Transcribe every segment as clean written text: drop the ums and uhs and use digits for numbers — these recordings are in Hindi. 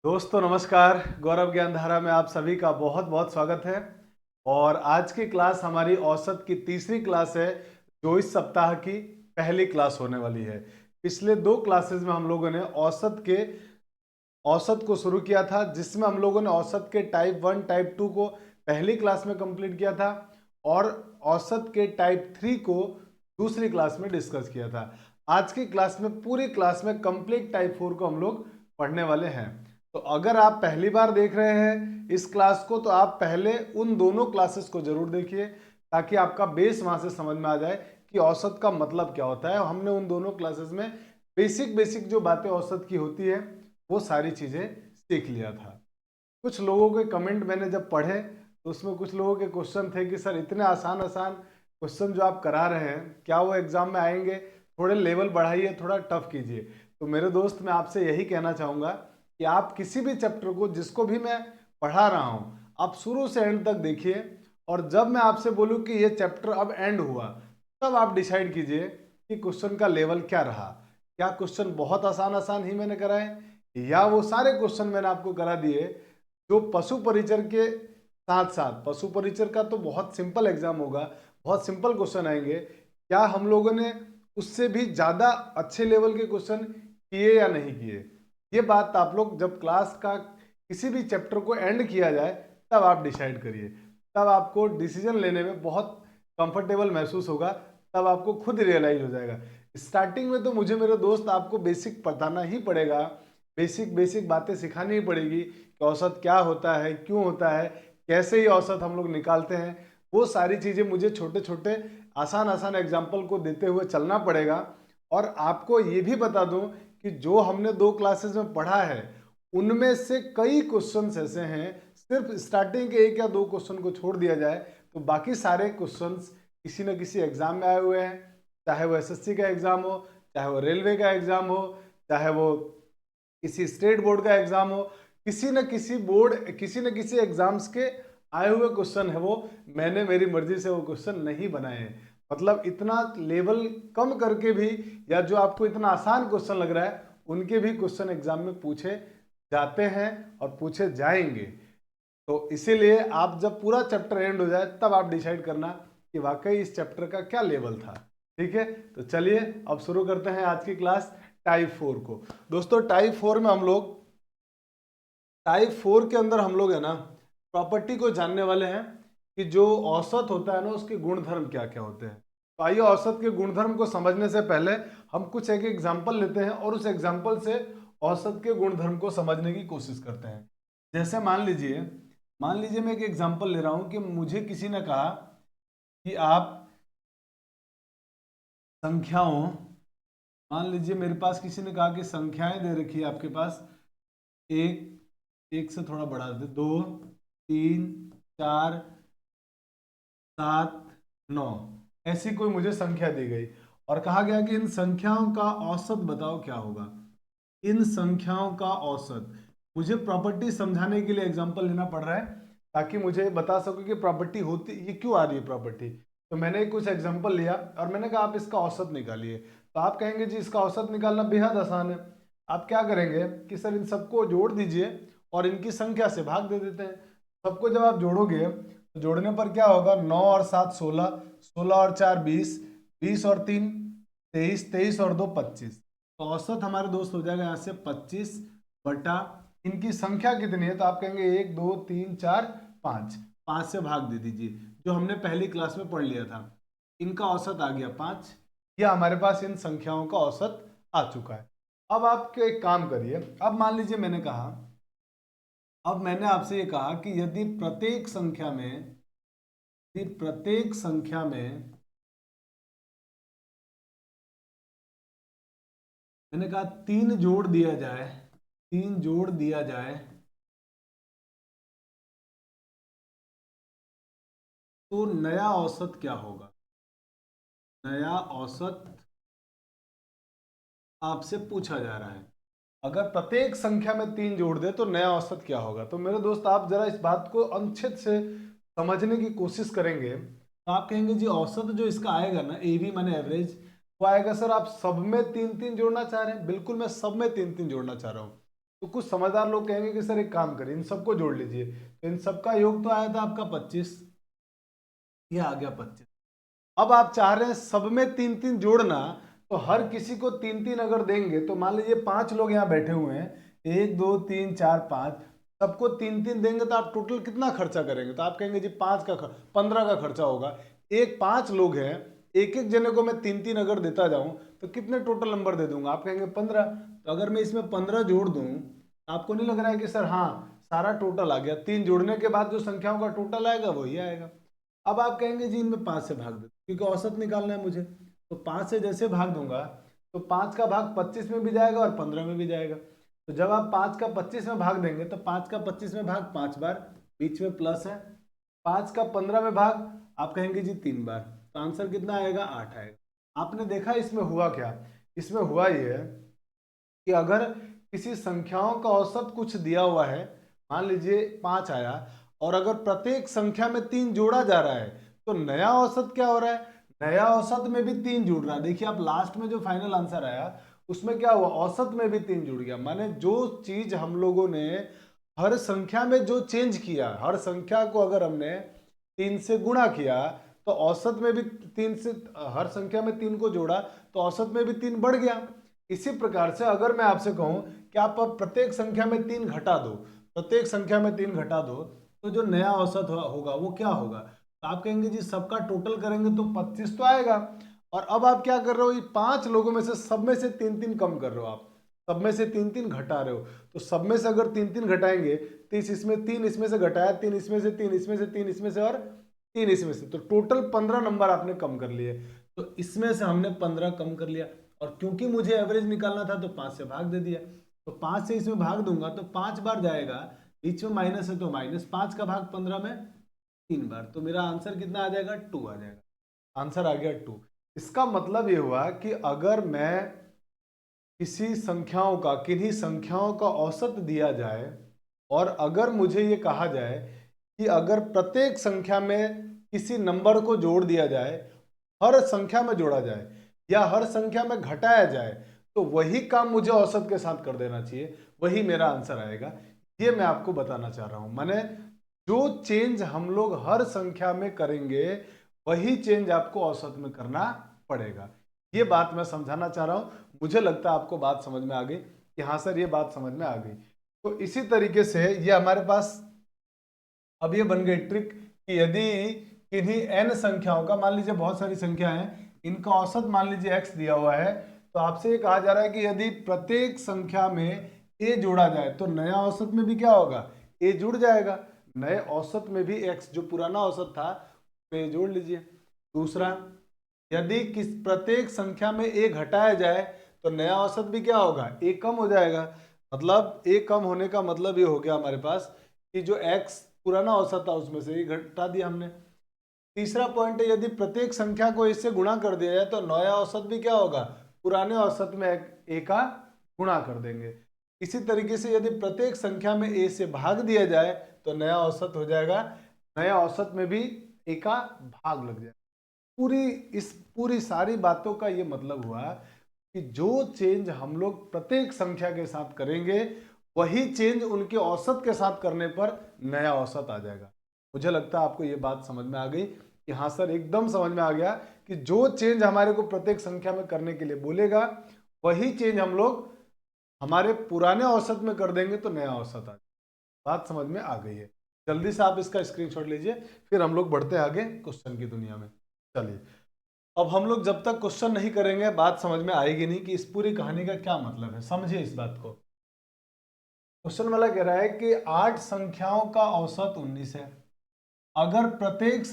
दोस्तों नमस्कार। गौरव ज्ञानधारा में आप सभी का बहुत बहुत स्वागत है। और आज की क्लास हमारी औसत की तीसरी क्लास है, जो इस सप्ताह की पहली क्लास होने वाली है। पिछले दो क्लासेस में हम लोगों ने औसत को शुरू किया था, जिसमें हम लोगों ने औसत के टाइप 1 टाइप 2 को पहली क्लास में कंप्लीट किया था और औसत के टाइप 3 को दूसरी क्लास में डिस्कस किया था। आज की क्लास में पूरी क्लास में कंप्लीट टाइप 4 को हम लोग पढ़ने वाले हैं। तो अगर आप पहली बार देख रहे हैं इस क्लास को, तो आप पहले उन दोनों क्लासेस को जरूर देखिए, ताकि आपका बेस वहां से समझ में आ जाए कि औसत का मतलब क्या होता है। हमने उन दोनों क्लासेस में बेसिक बेसिक जो बातें औसत की होती है वो सारी चीजें सीख लिया था। कुछ लोगों के कमेंट मैंने जब पढ़े तो उसमें कुछ लोगों के क्वेश्चन थे कि सर इतने आसान आसान क्वेश्चन जो आप करा रहे हैं, क्या वो एग्जाम में आएंगे? थोड़े लेवल बढ़ाइए, थोड़ा टफ कीजिए। तो मेरे दोस्त, मैं आपसे यही कहना चाहूंगा कि आप किसी भी चैप्टर को, जिसको भी मैं पढ़ा रहा हूं, आप शुरू से एंड तक देखिए। और जब मैं आपसे बोलूं कि ये चैप्टर अब एंड हुआ, तब आप डिसाइड कीजिए कि क्वेश्चन का लेवल क्या रहा। क्या क्वेश्चन बहुत आसान आसान ही मैंने कराए, या वो सारे क्वेश्चन मैंने आपको करा दिए जो पशु परिचर के साथ साथ, पशु परिचर का तो बहुत सिंपल एग्जाम होगा, बहुत सिंपल क्वेश्चन आएंगे, क्या हम लोगों ने उससे भी ज्यादा अच्छे लेवल के क्वेश्चन किए या नहीं किए? ये बात आप लोग जब क्लास का किसी भी चैप्टर को एंड किया जाए तब आप डिसाइड करिए। तब आपको डिसीजन लेने में बहुत कंफर्टेबल महसूस होगा, तब आपको खुद रियलाइज हो जाएगा। स्टार्टिंग में तो मुझे, मेरे दोस्त, आपको बेसिक बताना ही पड़ेगा, बेसिक बेसिक बातें सिखानी ही पड़ेगी कि औसत क्या होता है, क्यों होता है, कैसे ही औसत हम लोग निकालते हैं। वो सारी चीजें मुझे छोटे छोटे आसान आसान एग्जाम्पल को देते हुए चलना पड़ेगा। और आपको ये भी बता दूं कि जो हमने दो क्लासेस में पढ़ा है, उनमें से कई क्वेश्चंस ऐसे हैं, सिर्फ स्टार्टिंग के एक या दो क्वेश्चन को छोड़ दिया जाए तो बाकी सारे क्वेश्चंस किसी न किसी एग्जाम में आए हुए हैं। चाहे वो एसएससी का एग्जाम हो, चाहे वो रेलवे का एग्जाम हो, चाहे वो किसी स्टेट बोर्ड का एग्जाम हो, किसी न किसी बोर्ड, किसी न किसी एग्जाम्स के आए हुए क्वेश्चन है वो। मैंने मेरी मर्जी से वो क्वेश्चन नहीं बनाए हैं। मतलब इतना लेवल कम करके भी, या जो आपको इतना आसान क्वेश्चन लग रहा है, उनके भी क्वेश्चन एग्जाम में पूछे जाते हैं और पूछे जाएंगे। तो इसीलिए आप जब पूरा चैप्टर एंड हो जाए तब आप डिसाइड करना कि वाकई इस चैप्टर का क्या लेवल था। ठीक है, तो चलिए अब शुरू करते हैं आज की क्लास टाइप 4 को। दोस्तों टाइप 4 में हम लोग, टाइप 4 के अंदर हम लोग है ना, प्रॉपर्टी को जानने वाले हैं कि जो औसत होता है ना, उसके गुणधर्म क्या क्या होते हैं। तो आइए औसत के गुणधर्म को समझने से पहले हम कुछ एक एग्जाम्पल लेते हैं और उस एग्जाम्पल से औसत के गुणधर्म को समझने की कोशिश करते हैं। जैसे मान लीजिए मैं एक एग्जाम्पल ले रहा हूं कि मुझे किसी ने कहा कि आप संख्याओं, मान लीजिए मेरे पास किसी ने कहा कि संख्याएं दे रखी है आपके पास, एक, एक से थोड़ा बढ़ा दे, 2, 3, 4, 7, 9, ऐसी कोई मुझे संख्या दी गई और कहा गया कि इन संख्याओं का औसत बताओ क्या होगा। इन संख्याओं का औसत, मुझे प्रॉपर्टी समझाने के लिए एग्जांपल लेना पड़ रहा है ताकि मुझे बता सको कि प्रॉपर्टी होती, ये क्यों आ रही है प्रॉपर्टी। तो मैंने कुछ एग्जांपल लिया और मैंने कहा आप इसका औसत निकालिए। तो आप कहेंगे जी इसका औसत निकालना बेहद आसान है। आप क्या करेंगे कि सर इन सबको जोड़ दीजिए और इनकी संख्या से भाग दे देते हैं। सबको जब आप जोड़ोगे तो जोड़ने पर क्या होगा, 9 और 7 16, 16 और 4 20, 20 और 3 23, 23 और 2 25। तो औसत हमारे दोस्त हो जाएगा यहाँ से 25 बटा इनकी संख्या कितनी है, तो आप कहेंगे 1 2 3 4 5, 5 से भाग दे दीजिए, जो हमने पहली क्लास में पढ़ लिया था। इनका औसत आ गया 5, या हमारे पास इन संख्याओं का औसत आ चुका है। अब आप एक काम करिए, अब मान लीजिए मैंने कहा, अब मैंने आपसे ये कहा कि यदि प्रत्येक संख्या में, यदि प्रत्येक संख्या में, मैंने कहा 3 जोड़ दिया जाए, 3 जोड़ दिया जाए तो नया औसत क्या होगा। नया औसत आपसे पूछा जा रहा है। अगर प्रत्येक संख्या में 3 जोड़ दे तो नया औसत क्या होगा। तो मेरे दोस्त, आप जरा इस बात को अनुच्छेद से समझने की कोशिश करेंगे तो आप कहेंगे जी औसत जो इसका आएगा ना, एवी माने एवरेज, वो आएगा सर, आप सब में 3 3 जोड़ना चाह रहे हैं। बिल्कुल, मैं सब में 3 3 जोड़ना चाह रहा हूँ। तो कुछ समझदार लोग कहेंगे कि सर एक काम करिए, इन सबको जोड़ लीजिए। तो इन सबका योग तो आया था आपका 25, ये आ गया 25। अब आप चाह रहे हैं सब में 3-3 जोड़ना, तो हर किसी को 3-3 अगर देंगे तो मान लीजिए 5 लोग यहाँ बैठे हुए हैं, 1 2 3 4 5, सबको 3-3 देंगे तो आप टोटल कितना खर्चा करेंगे? तो आप कहेंगे जी 15 का खर्चा होगा। एक 5 लोग हैं, एक एक जने को मैं 3-3 अगर देता जाऊं तो कितने टोटल नंबर दे दूंगा? आप कहेंगे 15। तो अगर मैं इसमें 15 जोड़ दूं, आपको नहीं लग रहा है कि सर हाँ सारा टोटल आ गया? 3 जोड़ने के बाद जो संख्याओं का टोटल आएगा वही आएगा। अब आप कहेंगे जी इनमें 5 से भाग दो, क्योंकि औसत निकालना है मुझे। तो 5 से जैसे भाग दूंगा तो 5 का भाग 25 में भी जाएगा और 15 में भी जाएगा। तो जब आप 5 का 25 में भाग देंगे तो 5 का 25 में भाग 5 बार, बीच में प्लस है। 5 का 15 में भाग आप कहेंगे जी 3 बार। तो आंसर कितना आएगा? 8 आएगा। आपने देखा इसमें हुआ क्या? इसमें हुआ ये है कि अगर किसी संख्याओं का औसत कुछ दिया हुआ है, मान लीजिए 5 आया, और अगर प्रत्येक संख्या में 3 जोड़ा जा रहा है तो नया औसत क्या हो रहा है? नया औसत में भी 3 जुड़ रहा है। देखिए आप लास्ट में जो फाइनल आंसर आया उसमें क्या हुआ? औसत में भी 3 जुड़ गया। माने जो चीज हम लोगों ने हर संख्या में जो चेंज किया, हर संख्या को अगर हमने 3 से गुणा किया तो औसत में भी 3 से, हर संख्या में 3 को जोड़ा तो औसत में भी 3 बढ़ गया। इसी प्रकार से अगर मैं आपसे कहूं कि आप अब प्रत्येक संख्या में 3 घटा दो, प्रत्येक संख्या में 3 घटा दो, तो जो नया औसत होगा वो क्या होगा? तो आप कहेंगे जी सबका टोटल करेंगे तो 25 तो आएगा। और अब आप क्या कर रहे हो? ये 5 लोगों में से सब में से 3-3 कम कर रहे हो, आप सब में से 3-3 घटा रहे हो। तो सब में से अगर 3-3 घटाएंगे, 30 इसमें, 3 इसमें से घटाया, 3 इसमें से, 3 इसमें से, 3 इसमें से और 3 इसमें से, तो टोटल 15 नंबर आपने कम कर लिए। तो इसमें से हमने 15 कम कर लिया, और क्योंकि मुझे एवरेज निकालना था तो 5 से भाग दे दिया। तो 5 से इसमें भाग दूंगा तो 5 बार जाएगा, बीच में माइनस है तो माइनस, 5 का भाग 15 में 3 बार। तो मेरा आंसर कितना आ जाएगा? 2 आ जाएगा। आंसर आ गया 2। इसका मतलब ये हुआ कि अगर मैं किसी संख्याओं का, किन्हीं संख्याओं का औसत दिया जाए, और अगर मुझे ये कहा जाए कि अगर प्रत्येक संख्या में किसी नंबर को जोड़ दिया जाए, हर संख्या में जोड़ा जाए या हर संख्या में घटाया जाए, तो वही काम मुझे औसत के साथ कर देना चाहिए, वही मेरा आंसर आएगा। ये मैं आपको बताना चाह रहा हूं। माने जो चेंज हम लोग हर संख्या में करेंगे वही चेंज आपको औसत में करना पड़ेगा। ये बात मैं समझाना चाह रहा हूं। मुझे लगता है आपको बात समझ में आ गई कि हाँ सर ये बात समझ में आ गई। तो इसी तरीके से ये हमारे पास अब ये बन गई ट्रिक कि यदि किन्हीं n संख्याओं का, मान लीजिए बहुत सारी संख्या हैं, इनका औसत मान लीजिए x दिया हुआ है, तो आपसे ये कहा जा रहा है कि यदि प्रत्येक संख्या में a जोड़ा जाए तो नया औसत में भी क्या होगा? a जुड़ जाएगा। नए औसत में भी x, जो पुराना औसत था, पे जोड़ लीजिए। दूसरा, यदि किस प्रत्येक संख्या में a घटाया जाए तो नया औसत भी क्या होगा? a कम हो जाएगा। मतलब a कम होने का मतलब ये हो गया हमारे पास कि जो x पुराना औसत था उसमें से ये घटा दिया हमने। तीसरा पॉइंट है, यदि प्रत्येक संख्या को इससे गुणा कर दिया जाए तो नया औसत भी क्या होगा? पुराने औसत में a का गुणा कर देंगे। इसी तरीके से यदि प्रत्येक संख्या में a से भाग दिया जाए तो नया औसत हो जाएगा, नया औसत में भी a का भाग लग जाएगा। पूरी सारी बातों का ये मतलब हुआ कि जो चेंज हम लोग प्रत्येक संख्या के साथ करेंगे वही चेंज उनके औसत के साथ करने पर नया औसत आ जाएगा। मुझे लगता है आपको ये बात समझ में आ गई कि हाँ सर एकदम समझ में आ गया कि जो चेंज हमारे को प्रत्येक संख्या में करने के लिए बोलेगा वही चेंज हम लोग हमारे पुराने औसत में कर देंगे तो नया औसत आ जाएगा। बात समझ में आ गई है? जल्दी से आप इसका स्क्रीनशॉट लीजिए, फिर हम लोग बढ़ते आगे क्वेश्चन की दुनिया में। चलिए, अब हम लोग जब तक क्वेश्चन नहीं करेंगे बात समझ में आएगी नहीं कि इस पूरी कहानी का क्या मतलब है। समझिए इस बात को। क्वेश्चन वाला कह रहा है कि 8 संख्याओं का औसत 19 है। अगर प्रत्येक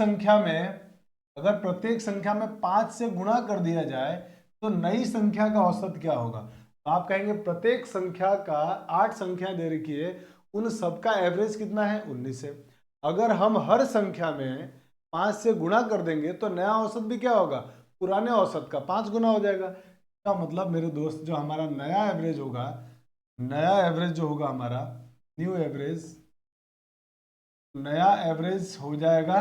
संख्या में 5 से गुणा कर दिया जाए तो नई संख्या का औसत क्या होगा? तो आप कहेंगे प्रत्येक संख्या का 8 संख्या दे रखी है, उन सबका एवरेज कितना है? 19 है। अगर हम हर संख्या में 5 से गुणा कर देंगे तो नया औसत भी क्या होगा? पुराने औसत का 5 गुना हो जाएगा। इसका मतलब मेरे दोस्त जो हमारा नया एवरेज होगा, हमारा नया एवरेज हो जाएगा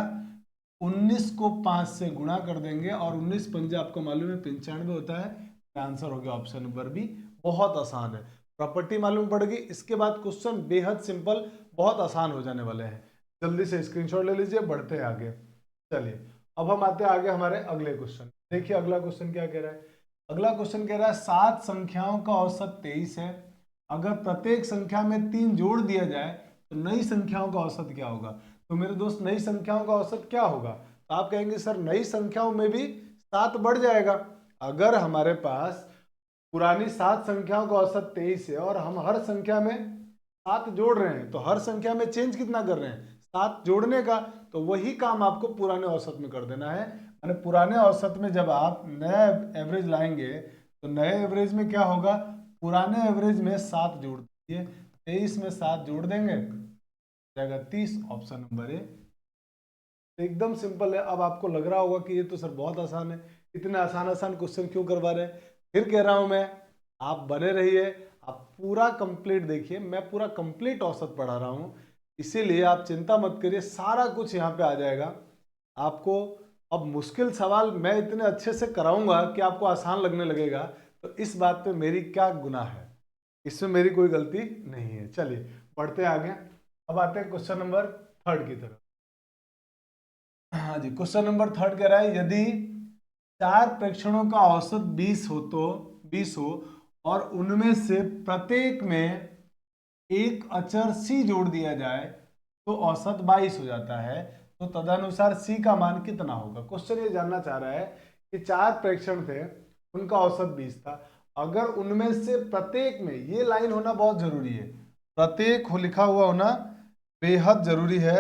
19 को 5 से गुणा कर देंगे, और 19 पंजे आपको मालूम है 95 होता है। आंसर हो गया ऑप्शन नंबर बी। बहुत आसान है। प्रॉपर्टी मालूम पड़ेगी। इसके बाद क्वेश्चन बेहद सिंपल, बहुत आसान हो जाने वाले हैं। जल्दी से स्क्रीनशॉट ले लीजिए, बढ़ते हैं आगे। चलिए अब हम आते हैं आगे हमारे अगले क्वेश्चन। देखिए अगला क्वेश्चन क्या कह रहा है। अगला क्वेश्चन कह रहा है 7 संख्याओं का औसत 23 है। अगर प्रत्येक संख्या में 3 जोड़ दिया जाए तो नई संख्याओं का औसत क्या होगा। तो मेरे दोस्त नई संख्याओं का औसत क्या होगा। तो आप कहेंगे सर नई संख्याओं में भी 7 बढ़ जाएगा। अगर हमारे पास पुरानी 7 संख्याओं का औसत 23 है और हम हर संख्या में 7 जोड़ रहे हैं, तो हर संख्या में चेंज कितना कर रहे हैं, 7 जोड़ने का। तो वही काम आपको पुराने औसत में कर देना है। यानी पुराने औसत में जब आप नया एवरेज लाएंगे तो नए एवरेज में क्या होगा, पुराने एवरेज में 7 जोड़ दीजिए, 23 में 7 जोड़ देंगे जाएगा 30, ऑप्शन नंबर ए। एकदम सिंपल है। अब आपको लग रहा होगा कि ये तो सर बहुत आसान है, इतने आसान आसान क्वेश्चन क्यों करवा रहे हैं। फिर कह रहा हूं मैं, आप बने रहिए, आप पूरा कंप्लीट देखिए, मैं पूरा कंप्लीट औसत पढ़ा रहा हूं, इसीलिए आप चिंता मत करिए, सारा कुछ यहाँ पे आ जाएगा आपको। अब मुश्किल सवाल मैं इतने अच्छे से कराऊंगा कि आपको आसान लगने लगेगा, तो इस बात पे मेरी क्या गुनाह है, इसमें मेरी कोई गलती नहीं है। चलिए पढ़ते आगे। अब आते हैं क्वेश्चन नंबर 3 की तरफ। हाँ जी, क्वेश्चन नंबर 3 कह रहा है यदि 4 प्रेक्षणों का औसत 20 हो तो 20 हो और उनमें से प्रत्येक में एक अचर c जोड़ दिया जाए तो औसत 22 हो जाता है, तो तदनुसार c का मान कितना होगा। क्वेश्चन ये जानना चाह रहा है कि 4 प्रेक्षण थे, उनका औसत 20 था। अगर उनमें से प्रत्येक में, ये लाइन होना बहुत जरूरी है, प्रत्येक हो लिखा हुआ होना बेहद जरूरी है,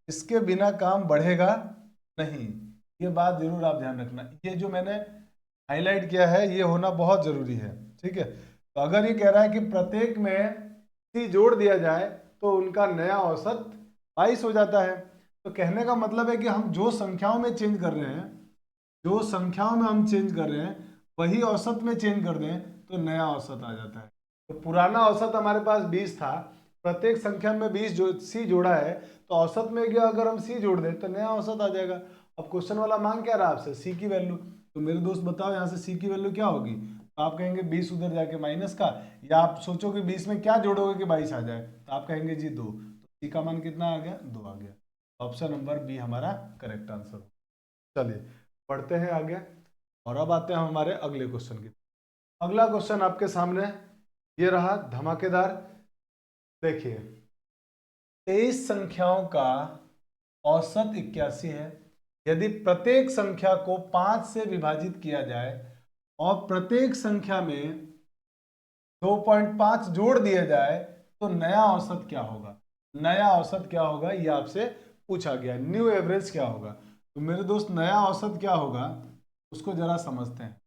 इसके बिना काम बढ़ेगा नहीं। ये बात जरूर आप ध्यान रखना, ये जो मैंने हाईलाइट किया है ये होना बहुत जरूरी है, ठीक है। तो अगर ये कह रहा है कि प्रत्येक में c जोड़ दिया जाए तो उनका नया औसत 22 हो जाता है, तो कहने का मतलब है कि हम जो संख्याओं में चेंज कर रहे हैं, जो संख्याओं में हम चेंज कर रहे हैं वही औसत में चेंज कर दें तो नया औसत आ जाता है। तो पुराना औसत हमारे पास 20 था, प्रत्येक संख्या में 20 जो c जोड़ा है, तो औसत में गया अगर हम c जोड़ दें तो नया औसत आ जाएगा। अब क्वेश्चन वाला मांग क्या रहा आपसे, c की वैल्यू। तो मेरे दोस्त बताओ यहाँ से c की वैल्यू क्या होगी। तो आप कहेंगे 20 उधर जाके माइनस का, या आप सोचोगे 20 में क्या जोड़ोगे कि 22 आ जाए, तो आप कहेंगे जी 2, तो c का मान कितना आ गया, 2 आ गया। ऑप्शन नंबर बी हमारा करेक्ट आंसर। चलिए पढ़ते हैं आगे, और अब आते हैं हमारे अगले क्वेश्चन की। अगला क्वेश्चन आपके सामने ये रहा धमाकेदार। देखिए 23 संख्याओं का औसत 81 है। यदि प्रत्येक संख्या को 5 से विभाजित किया जाए और प्रत्येक संख्या में 2.5 जोड़ दिया जाए तो नया औसत क्या होगा। नया औसत क्या होगा ये आपसे पूछा गया, न्यू एवरेज क्या होगा। तो मेरे दोस्त नया औसत क्या होगा उसको जरा समझते हैं।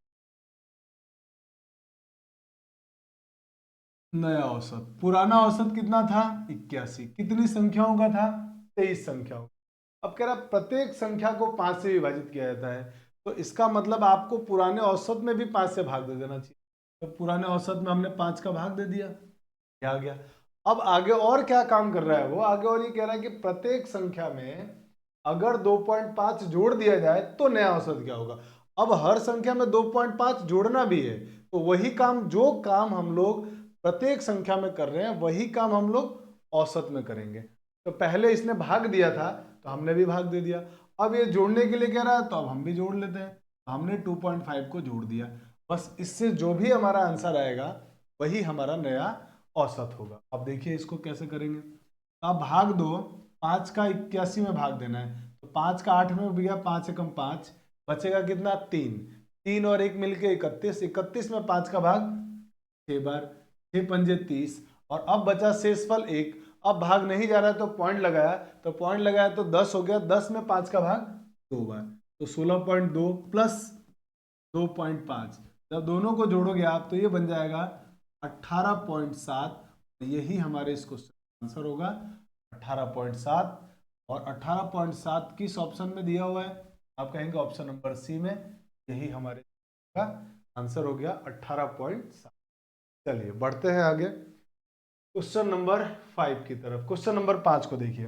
नया औसत, पुराना औसत कितना था 81, कितनी संख्याओं का था 23 संख्याओं। अब कह रहा प्रत्येक संख्या को 5 से विभाजित किया जाता है, तो इसका मतलब आपको पुराने औसत में भी 5 से भाग दे देना चाहिए। तो पुराने औसत में हमने 5 का भाग दे दिया, क्या आ गया। अब आगे और क्या काम कर रहा है वो, आगे और ये कह रहा है कि प्रत्येक संख्या में अगर 2.5 जोड़ दिया जाए तो नया औसत क्या होगा। अब हर संख्या में 2.5 जोड़ना भी है, तो वही काम, जो काम हम लोग प्रत्येक संख्या में कर रहे हैं वही काम हम लोग औसत में करेंगे। तो पहले इसने भाग दिया था तो हमने भी भाग दे दिया, अब ये जोड़ने के लिए कह रहा है तो अब हम भी जोड़ लेते हैं। तो हमने 2.5 को जोड़ दिया, बस इससे जो भी हमारा आंसर आएगा वही हमारा नया औसत होगा। अब देखिए इसको कैसे करेंगे। अब भाग दो, 5 का 81 में भाग देना है, तो 5 का 8 में गया, 5 एकम 5, बचेगा कितना 3, 3 और 1 मिलके 31, 31 में 5 का भाग 6 बार, 6 पंजे 30, और अब बचा शेषफल 1। अब भाग नहीं जा रहा है तो पॉइंट लगाया, तो पॉइंट लगाया तो 10 हो गया, 10 में 5 का भाग 2 बार, तो 16.2 प्लस 2.5, जब दोनों को जोड़ोगे आप तो ये बन जाएगा 18.7। यही हमारे इस क्वेश्चन का आंसर होगा 18.7। और 18.7 किस ऑप्शन में दिया हुआ है, आप कहेंगे ऑप्शन नंबर सी में, यही हमारे का आंसर हो गया 18.7। चलिए बढ़ते हैं आगे क्वेश्चन नंबर 5 की तरफ। क्वेश्चन नंबर 5 को देखिए,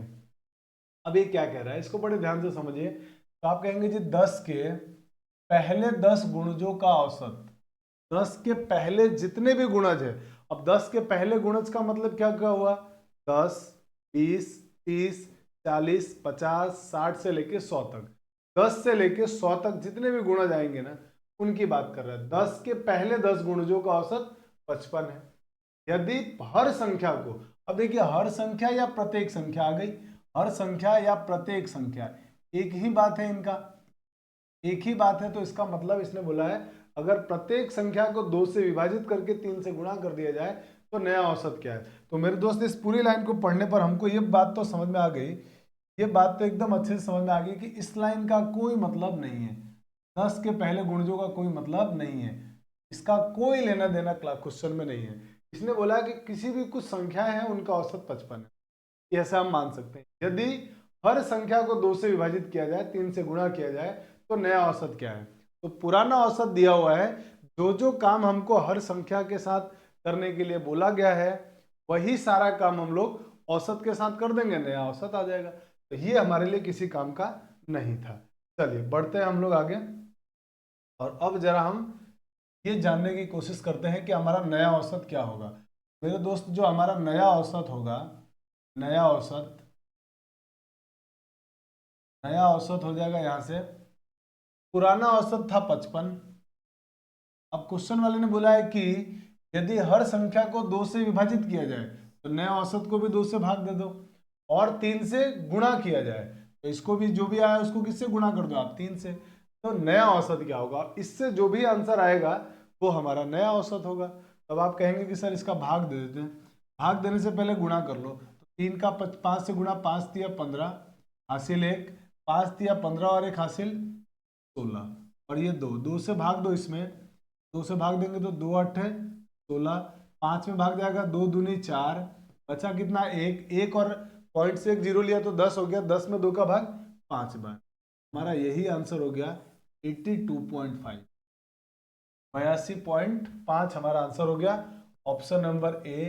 अब ये क्या कह रहा है इसको बड़े ध्यान से समझिए। तो आप कहेंगे जी 10 के पहले 10 गुणजों का औसत, 10 के पहले जितने भी गुणज है अब 10 के पहले गुणज का मतलब क्या क्या हुआ, 10, 20, 30, 40, 50, 60 से लेके 100 तक। 10 से लेके 100 तक जितने भी गुणज आएंगे ना, उनकी बात कर रहा है। 10 के पहले 10 गुणजों का औसत 55 है। यदि हर संख्या को, अब देखिए हर संख्या या प्रत्येक संख्या आ गई, हर संख्या या प्रत्येक संख्या एक ही बात है, इनका एक ही बात है। तो इसका मतलब इसने बोला है अगर प्रत्येक संख्या को 2 से विभाजित करके 3 से गुणा कर दिया जाए तो नया औसत क्या है। तो मेरे दोस्त इस पूरी लाइन को पढ़ने पर हमको ये बात तो समझ में आ गई, ये बात तो एकदम अच्छे से समझ में आ गई कि इस लाइन का कोई मतलब नहीं है, 10 के पहले गुणजों का कोई मतलब नहीं है, इसका कोई लेना देना क्वेश्चन में नहीं है। इसने बोला कि किसी भी कुछ संख्याएं हैं उनका औसत 55 है, ऐसा हम मान सकते हैं। यदि हर संख्या को 2 से विभाजित किया जाए, 3 से गुणा किया जाए तो नया औसत क्या है। तो पुराना औसत दिया हुआ है, जो जो काम हमको हर संख्या के साथ करने के लिए बोला गया है वही सारा काम हम लोग औसत के साथ कर देंगे, नया औसत आ जाएगा। तो ये हमारे लिए किसी काम का नहीं था। चलिए बढ़ते हैं हम लोग आगे, और अब जरा हम ये जानने की कोशिश करते हैं कि हमारा नया औसत क्या होगा। मेरे दोस्त जो हमारा नया औसत होगा, नया औसत हो जाएगा यहाँ से, पुराना औसत था 55। अब क्वेश्चन वाले ने बोला है कि यदि हर संख्या को 2 से विभाजित किया जाए तो नया औसत को भी 2 से भाग दे दो, और 3 से गुणा किया जाए तो इसको भी, जो भी आया उसको किससे गुणा कर दो आप, 3 से। तो नया औसत क्या होगा, इससे जो भी आंसर आएगा वो हमारा नया औसत होगा। तब आप कहेंगे कि सर इसका भाग दे देते हैं। भाग देने से पहले गुणा कर लो, तो 3 का 5 से गुणा, 5 तिया 15 हासिल 1, 5 तिया 15 और 1 हासिल 16, और ये 2 से भाग दो, इसमें 2 से भाग देंगे तो 2 8 है 16, 5 में भाग जाएगा 2 दूनी 4, बचा कितना 1, 1 और पॉइंट से 1 जीरो लिया तो 10 हो गया, 10 में 2 का भाग 5 बार। हमारा यही आंसर हो गया 82.5, 82.5 हमारा आंसर हो गया। ऑप्शन नंबर ए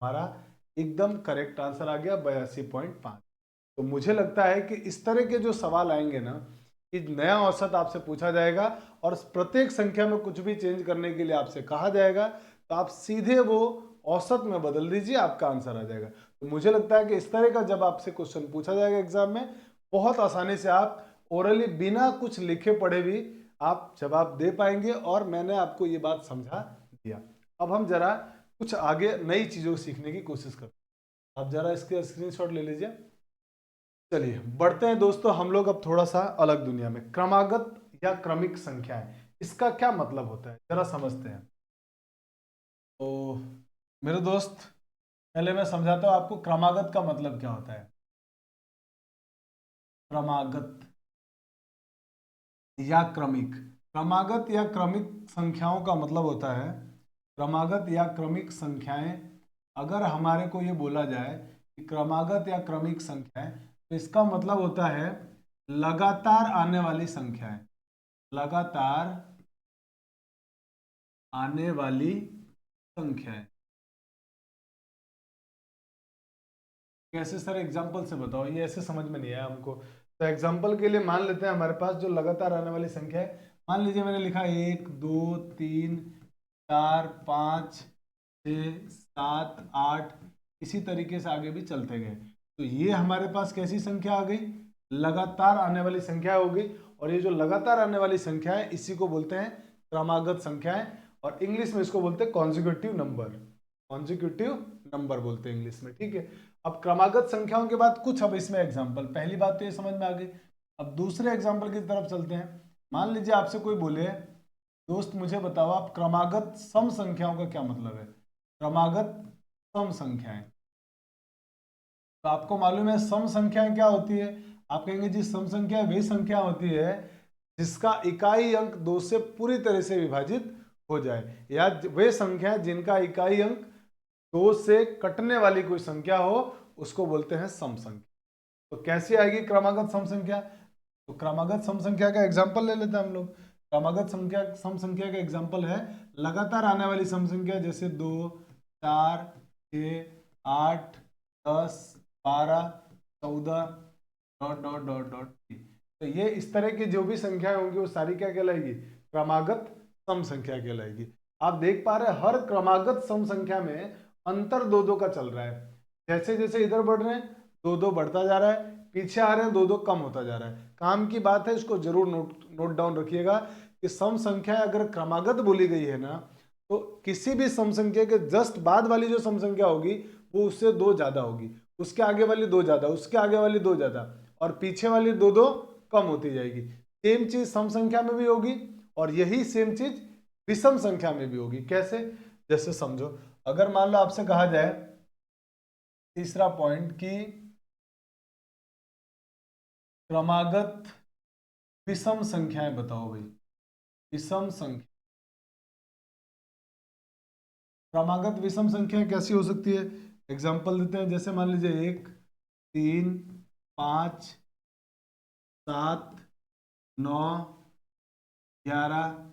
हमारा एकदम करेक्ट आंसर आ गया, 82.5। तो मुझे लगता है कि इस तरह के जो सवाल आएंगे ना, कि नया औसत आपसे पूछा जाएगा और प्रत्येक संख्या में कुछ भी चेंज करने के लिए आपसे कहा जाएगा, तो आप सीधे वो औसत में बदल दीजिए, आपका आंसर आ जाएगा। तो मुझे लगता है कि इस तरह का जब आपसे क्वेश्चन पूछा जाएगा एग्जाम में, बहुत आसानी से आप ओरली बिना कुछ लिखे पढ़े भी आप जवाब दे पाएंगे, और मैंने आपको ये बात समझा दिया। अब हम जरा कुछ आगे नई चीजों को सीखने की कोशिश करते हैं। आप जरा इसके स्क्रीनशॉट ले लीजिए। चलिए बढ़ते हैं दोस्तों, हम लोग अब थोड़ा सा अलग दुनिया में, क्रमागत या क्रमिक संख्याएं, इसका क्या मतलब होता है जरा समझते हैं। तो मेरे दोस्त पहले मैं समझाता हूं आपको क्रमागत का मतलब क्या होता है। क्रमागत या क्रमिक, क्रमागत या क्रमिक संख्याओं का मतलब होता है, क्रमागत या क्रमिक संख्याएं, अगर हमारे को ये बोला जाए कि क्रमागत या क्रमिक संख्याएं, तो इसका मतलब होता है लगातार आने वाली संख्याएं, लगातार आने वाली संख्याएं। कैसे सर, एग्जाम्पल से बताओ, ये ऐसे समझ में नहीं आया हमको। तो एग्जाम्पल के लिए मान लेते हैं हमारे पास जो लगातार आने वाली संख्या है, मान लीजिए मैंने लिखा 1 2 3 4 5 6 7 8, इसी तरीके से आगे भी चलते गए। तो ये हमारे पास कैसी संख्या आ गई, लगातार आने वाली संख्या हो गई। और ये जो लगातार आने वाली संख्या है इसी को बोलते हैं क्रमागत संख्याएं, और इंग्लिश में इसको बोलते हैं कॉन्जिक्यूटिव नंबर, कॉन्जिक्यूटिव नंबर बोलते हैं इंग्लिश में, ठीक है। अब क्रमागत संख्याओं के बाद कुछ, अब इसमें एग्जांपल, पहली बात तो ये समझ में आ गई। अब दूसरे एग्जांपल की तरफ चलते हैं। मान लीजिए आपसे कोई बोले दोस्त मुझे बताओ आप क्रमागत सम संख्याओं का क्या मतलब है, क्रमागत सम संख्याएं। तो आपको मालूम है सम संख्याएं क्या होती है, आप कहेंगे जी सम संख्या वे संख्या होती है जिसका इकाई अंक 2 से पूरी तरह से विभाजित हो जाए, या वे संख्या जिनका इकाई अंक 2 से कटने वाली कोई संख्या हो, उसको बोलते हैं सम संख्या। तो कैसी आएगी क्रमागत सम संख्या, तो क्रमागत सम संख्या का एग्जांपल ले लेते हैं हम लोग। क्रमागत संख्या सम संख्या का एग्जांपल है लगातार आने वाली सम संख्या, जैसे 2 4 6 8 10 12 14 डॉट डॉट डॉट डॉट। तो ये इस तरह की जो भी संख्याएं होंगी वो सारी क्या कहलाएगी, क्रमागत सम संख्या कहलाएगी। आप देख पा रहे हैं हर क्रमागत सम संख्या में अंतर 2-2 का चल रहा है। जैसे जैसे इधर बढ़ रहे हैं 2-2 बढ़ता जा रहा है, पीछे आ रहे हैं 2-2 कम होता जा रहा है। काम की बात है, इसको जरूर नोट डाउन रखिएगा कि सम संख्या अगर क्रमागत बोली गई है ना, तो किसी भी सम संख्या के जस्ट बाद वाली जो सम संख्या होगी वो उससे 2 ज्यादा होगी, उसके आगे वाली 2 ज्यादा, उसके आगे वाली 2 ज्यादा, और पीछे वाली 2-2 कम होती जाएगी। सेम चीज सम संख्या में भी होगी और यही सेम चीज विषम संख्या में भी होगी। कैसे? जैसे समझो, अगर मान लो आपसे कहा जाए तीसरा पॉइंट कि क्रमागत विषम संख्याएं बताओ भाई। विषम संख्या, क्रमागत विषम संख्याएं कैसी हो सकती है? एग्जांपल देते हैं, जैसे मान लीजिए 1, 3, 5, 7, 9, 11,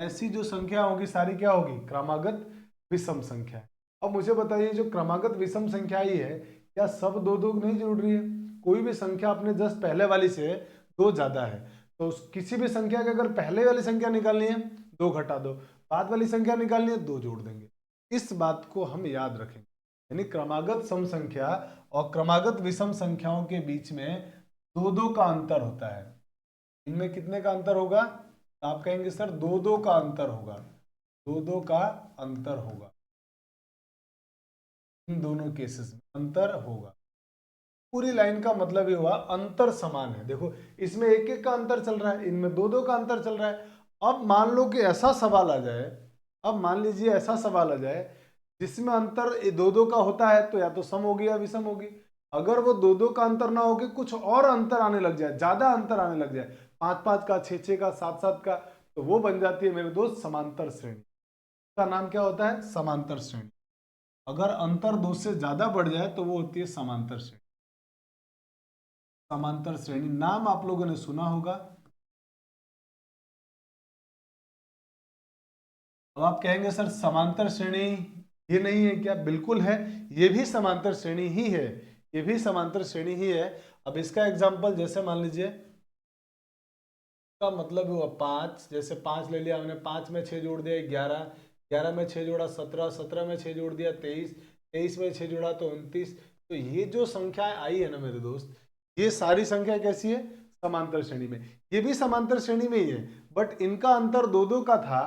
ऐसी जो संख्या होगी सारी क्या होगी? क्रमागत विषम संख्या। अब मुझे बताइए, जो क्रमागत विषम संख्या ही है, क्या सब 2-2 नहीं जुड़ रही है? कोई भी संख्या अपने जस्ट पहले वाली से 2 ज्यादा है, तो किसी भी संख्या के अगर पहले वाली संख्या निकालनी है 2 घटा दो, बाद वाली संख्या निकालनी है 2 जोड़ देंगे। इस बात को हम याद रखेंगे। यानी क्रमागत सम संख्या और क्रमागत विषम संख्याओं के बीच में 2-2 का अंतर होता है। इनमें कितने का अंतर होगा? आप कहेंगे सर 2-2 का अंतर होगा, 2-2 का अंतर होगा, इन दोनों केसेस में अंतर होगा। पूरी लाइन का मतलब ये हुआ अंतर समान है। देखो इसमें 1-1 का अंतर चल रहा है, इनमें 2-2 का अंतर चल रहा है। अब मान लो कि ऐसा सवाल आ जाए, अब मान लीजिए ऐसा सवाल आ जाए जिसमें अंतर 2-2 का होता है, तो या तो सम होगी या विषम होगी। अगर वो 2-2 का अंतर ना होके कुछ और अंतर आने लग जाए, ज्यादा अंतर आने लग जाए, 5-5 का, 6-6 का, 7-7 का, तो वो बन जाती है मेरे दोस्त समांतर श्रेणी। का नाम क्या होता है? समांतर श्रेणी। अगर अंतर 2 से ज्यादा बढ़ जाए तो वो होती है समांतर श्रेणी। समांतर श्रेणी नाम आप लोगों ने सुना होगा। अब आप कहेंगे सर समांतर श्रेणी ये नहीं है क्या? बिल्कुल है, ये भी समांतर श्रेणी ही है, ये भी समांतर श्रेणी ही है। अब इसका एग्जांपल जैसे मान लीजिए, का मतलब हुआ 5, जैसे 5 ले लिया हमने, 5 में 6 जोड़ दिया 11, 11 में 6 जोड़ा 17, 17 में 6 जोड़ दिया 23, 23 में 6 जोड़ा तो 29। तो ये जो संख्याएं आई है ना मेरे दोस्त, ये सारी संख्या कैसी है? समांतर श्रेणी में। ये भी समांतर श्रेणी में ही है, बट इनका अंतर 2-2 का था,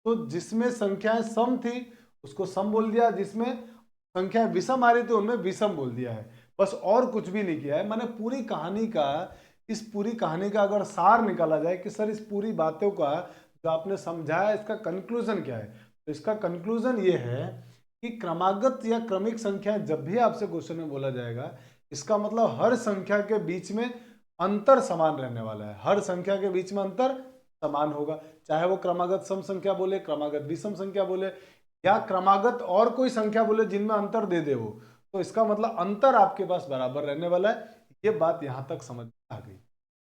तो जिसमें संख्याएं सम थी उसको सम बोल दिया, जिसमें संख्याएं विषम आ रही थी उनमें विषम बोल दिया है। बस और कुछ भी नहीं किया है। मैंने पूरी कहानी का, इस पूरी कहानी का अगर सार निकाला जाए कि सर इस पूरी बातों का जो आपने समझाया इसका कंक्लूजन क्या है, तो इसका कंक्लूजन ये है कि क्रमागत या क्रमिक संख्या जब भी आपसे क्वेश्चन में बोला जाएगा, इसका मतलब हर संख्या के बीच में अंतर समान रहने वाला है। हर संख्या के बीच में अंतर समान होगा, चाहे वो क्रमागत सम संख्या बोले, क्रमागत विषम संख्या बोले, या क्रमागत और कोई संख्या बोले जिनमें अंतर दे दे वो, तो इसका मतलब अंतर आपके पास बराबर रहने वाला है। ये बात यहां तक समझ में आ गई।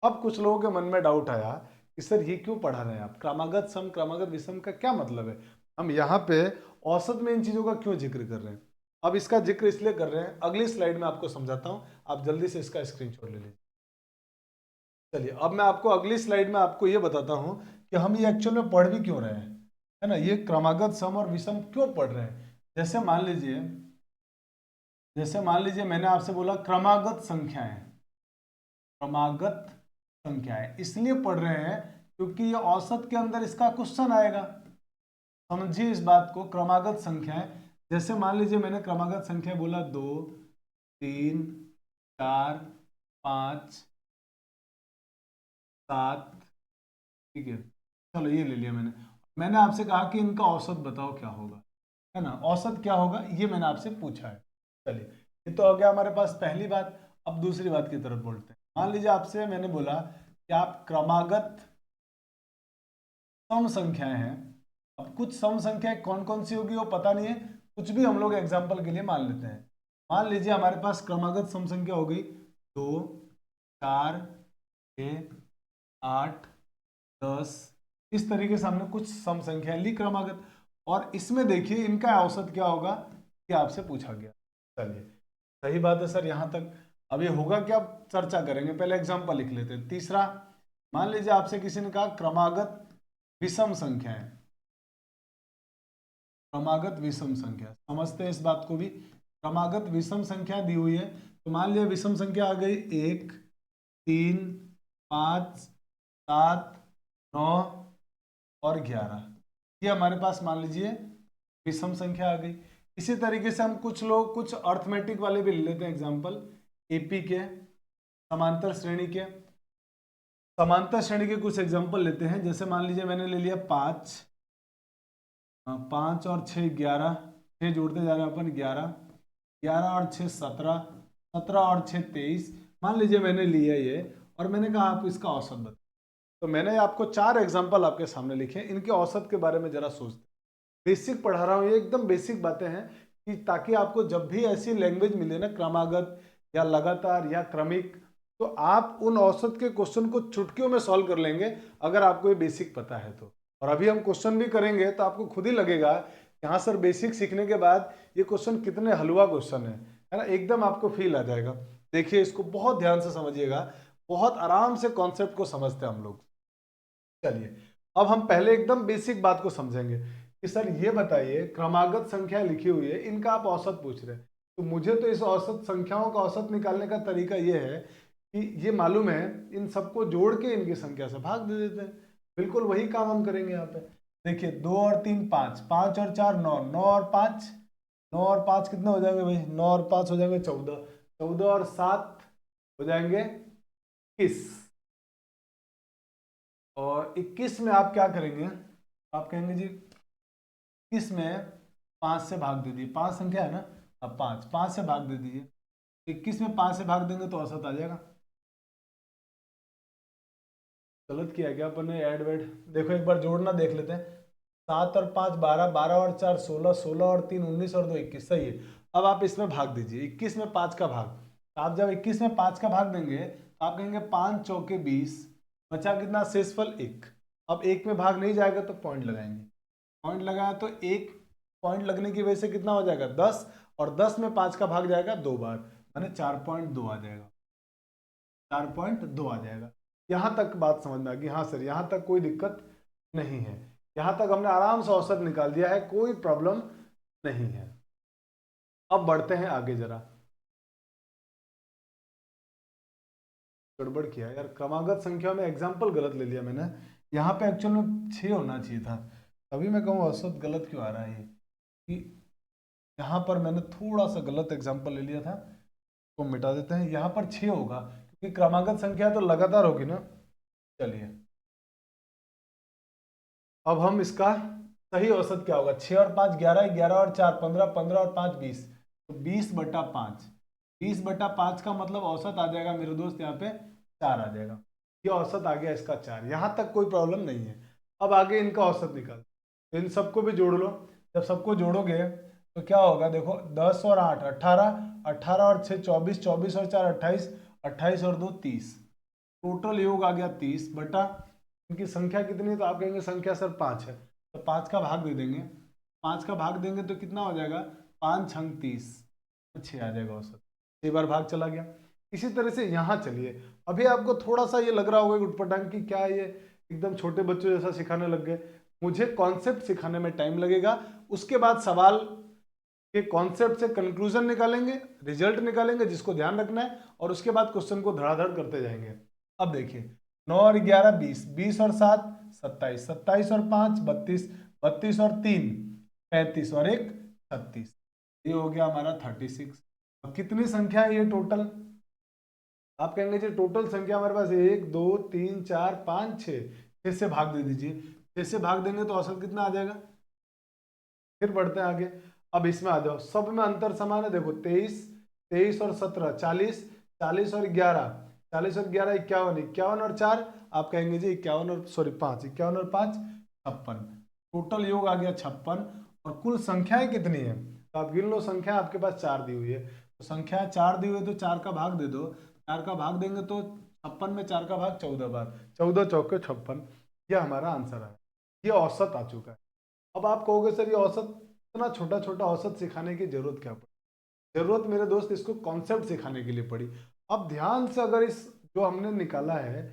अब कुछ लोगों के मन में डाउट आया कि सर ये क्यों पढ़ा रहे हैं आप, क्रमागत सम क्रमागत विषम का क्या मतलब है, हम यहाँ पे औसत में इन चीजों का क्यों जिक्र कर रहे हैं? अब इसका जिक्र इसलिए कर रहे हैं, अगली स्लाइड में आपको समझाता हूं, आप जल्दी से इसका स्क्रीनशॉट ले लीजिए। चलिए अब मैं आपको अगली स्लाइड में आपको ये बताता हूं कि हम ये एक्चुअल में पढ़ भी क्यों रहे हैं, है ना, ये क्रमागत सम और विषम क्यों पढ़ रहे हैं। जैसे मान लीजिए मैंने आपसे बोला क्रमागत संख्याएं, क्रमागत संख्याएं इसलिए पढ़ रहे हैं क्योंकि ये औसत के अंदर इसका क्वेश्चन आएगा। समझिए इस बात को, क्रमागत संख्याएं, जैसे मान लीजिए मैंने क्रमागत संख्या बोला 2, 3, 4, 5, 7, ठीक है, चलो ये ले लिया मैंने। मैंने आपसे कहा कि इनका औसत बताओ क्या होगा, है ना, औसत क्या होगा ये मैंने आपसे पूछा है। चलिए ये तो हो गया हमारे पास पहली बात। अब दूसरी बात की तरफ बोलते हैं। मान लीजिए आपसे मैंने बोला कि आप क्रमागत सम संख्याएं हैं। अब कुछ सम संख्याएं कौन कौन सी होगी वो पता नहीं है, कुछ भी हम लोग एग्जाम्पल के लिए मान लेते हैं। मान लीजिए हमारे पास क्रमागत सम संख्या हो गई 2, 4, 6, 8, 10, इस तरीके से हमने कुछ सम संख्या ली क्रमागत, और इसमें देखिए इनका औसत क्या होगा ये आपसे पूछा गया। चलिए सही बात है सर यहां तक। अब ये होगा क्या, चर्चा करेंगे, पहले एग्जांपल लिख लेते हैं। तीसरा, मान लीजिए आपसे किसी ने कहा क्रमागत विषम संख्याएं, क्रमागत विषम संख्या, समझते हैं इस बात को भी। क्रमागत विषम संख्या दी हुई है, तो मान लिया विषम संख्या आ गई 1, 3, 5, 7, 9 और 11, ये हमारे पास मान लीजिए विषम संख्या आ गई। इसी तरीके से हम कुछ लोग कुछ अर्थमेटिक वाले भी ले लेते हैं एग्जाम्पल, एपी के, समांतर श्रेणी के। समांतर श्रेणी के कुछ एग्जाम्पल लेते हैं, जैसे मान लीजिए मैंने ले लिया 5, 5 और 6 11, 6 जोड़ते जा रहे हैं अपन 11, 11 और 6 17, 17 और 6 23, मान लीजिए मैंने लिया ये, और मैंने कहा आप इसका औसत बताओ। तो मैंने आपको 4 एग्जाम्पल आपके सामने लिखे, इनके औसत के बारे में जरा सोचते। बेसिक पढ़ा रहा हूँ, ये एकदम बेसिक बातें हैं कि ताकि आपको जब भी ऐसी लैंग्वेज मिले ना, क्रमागत या लगातार या क्रमिक, तो आप उन औसत के क्वेश्चन को चुटकियों में सॉल्व कर लेंगे अगर आपको ये बेसिक पता है तो। और अभी हम क्वेश्चन भी करेंगे तो आपको खुद ही लगेगा कि हाँ सर, बेसिक सीखने के बाद ये क्वेश्चन कितने हलवा क्वेश्चन है ना, एकदम आपको फील आ जाएगा। देखिए इसको बहुत ध्यान से समझिएगा, बहुत आराम से कॉन्सेप्ट को समझते हैं हम लोग। चलिए अब हम पहले एकदम बेसिक बात को समझेंगे कि सर ये बताइए, क्रमागत संख्या लिखी हुई है, इनका आप औसत पूछ रहे हैं, तो मुझे तो इस औसत संख्याओं का औसत निकालने का तरीका ये है कि ये मालूम है, इन सबको जोड़ के इनकी संख्या से भाग दे देते हैं। बिल्कुल वही काम हम करेंगे यहाँ पे। देखिए 2 और 3 5, 5 और 4 9, 9 और 5, 9 और 5 कितने हो जाएंगे भाई, 9 और 5 हो जाएंगे 14, 14 और 7 हो जाएंगे 21, और 21 में आप क्या करेंगे, आप कहेंगे जी 21 में 5 से भाग दे दीजिए, 5 संख्या है ना, अब 5 से भाग दे दीजिए, 21 में 5 से भाग देंगे तो औसत आ जाएगा। गलत किया क्या अपन ने, ऐड वेड, देखो एक बार जोड़ना देख लेते हैं। 7 और 5 12, 12 और 4 16, 16 और 3 19 और 2 21, सही है। अब आप इसमें भाग दीजिए 21 में 5 का भाग, तो आप जब 21 में 5 का भाग देंगे तो आप कहेंगे 5 चौके 20, बचा कितना, शेषफल 1। अब 1 में भाग नहीं जाएगा तो पॉइंट लगाएंगे, पॉइंट लगाया तो 1 पॉइंट लगने की वजह से कितना हो जाएगा 10, और 10 में 5 का भाग जाएगा 2 बार, माने 4.2 आ जाएगा, 4.2 आ जाएगा। यहाँ तक बात समझ में आ गई, हाँ सर यहाँ तक कोई दिक्कत नहीं है, यहाँ तक हमने आराम से औसत निकाल दिया है, कोई प्रॉब्लम नहीं है। अब बढ़ते हैं आगे, जरा गड़बड़ किया यार, क्रमागत संख्या में एग्जाम्पल गलत ले लिया मैंने, यहाँ पे एक्चुअल में 6 होना चाहिए था, तभी मैं कहूँ औसत गलत क्यों आ रहा है ये, कि यहाँ पर मैंने थोड़ा सा गलत एग्जाम्पल ले लिया था, तो मिटा देते हैं, यहाँ पर 6 होगा क्योंकि क्रमागत संख्या तो लगातार होगी ना। चलिए अब हम इसका सही औसत क्या होगा, 6 और 5 11, 11 और 4 15, 15 और 5 20, तो 20/5, 20/5 का मतलब औसत आ जाएगा मेरे दोस्त यहाँ पे 4 आ जाएगा, ये औसत आ गया इसका 4, यहाँ तक कोई प्रॉब्लम नहीं है। अब आगे इनका औसत निकाल, तो इन सबको भी जोड़ लो, जब सबको जोड़ोगे तो क्या होगा, देखो 10 और 8 18, 18 और 6 24, 24 और 4 28, 28 और 2 30, टोटल योग आ गया 30 बटा इनकी संख्या कितनी है, तो आप कहेंगे संख्या सर 5 है, तो 5 का भाग दे देंगे, 5 का भाग देंगे तो कितना हो जाएगा, 5 छंग 30, तो 6 आ जाएगा औसत, 6 बार भाग चला गया। इसी तरह से यहाँ चलिए, अभी आपको थोड़ा सा ये लग रहा होगा उटपटांग की क्या ये एकदम छोटे बच्चों जैसा सिखाने लग गए, मुझे कॉन्सेप्ट सिखाने में टाइम लगेगा, उसके बाद सवाल के कॉन्सेप्ट से कंक्लूजन निकालेंगे, रिजल्ट निकालेंगे जिसको ध्यान रखना है, और उसके बाद क्वेश्चन को धड़ाधड़ करते जाएंगे। अब देखिए 9 और 11 20, 20 और 7 27, 27 और 5 32, 32 और 3 35 और 1 36, ये हो गया हमारा 36। अब कितनी संख्या है ये टोटल, आप कहेंगे जी टोटल संख्या हमारे पास 1 2 3 4 5 6, 6 से भाग दे दीजिए, 6 से भाग देंगे तो औसत कितना आ जाएगा। फिर बढ़ते हैं आगे, अब इसमें आ जाओ, सब में अंतर समान है, देखो 23, 23 और 17 40, 40 और 11, 40 और 11 51, 51 और 4 आप कहेंगे जी 51 और सॉरी 5, 51 और 5 56, टोटल योग आ गया 56, और कुल संख्याएं कितनी है, तो आप गिन लो, संख्या आपके पास 4 दी हुई है, तो संख्या 4 दी हुई है तो 4 का भाग दे दो, 4 का भाग देंगे तो 56 में 4 का भाग 14 बार, 14 चौके 56, यह हमारा आंसर है, ये औसत आ चुका है। अब आप कहोगे सर ये औसत, इतना छोटा छोटा औसत सिखाने की जरूरत क्या पड़ी, जरूरत मेरे दोस्त इसको कॉन्सेप्ट सिखाने के लिए पड़ी। अब ध्यान से अगर इस जो हमने निकाला है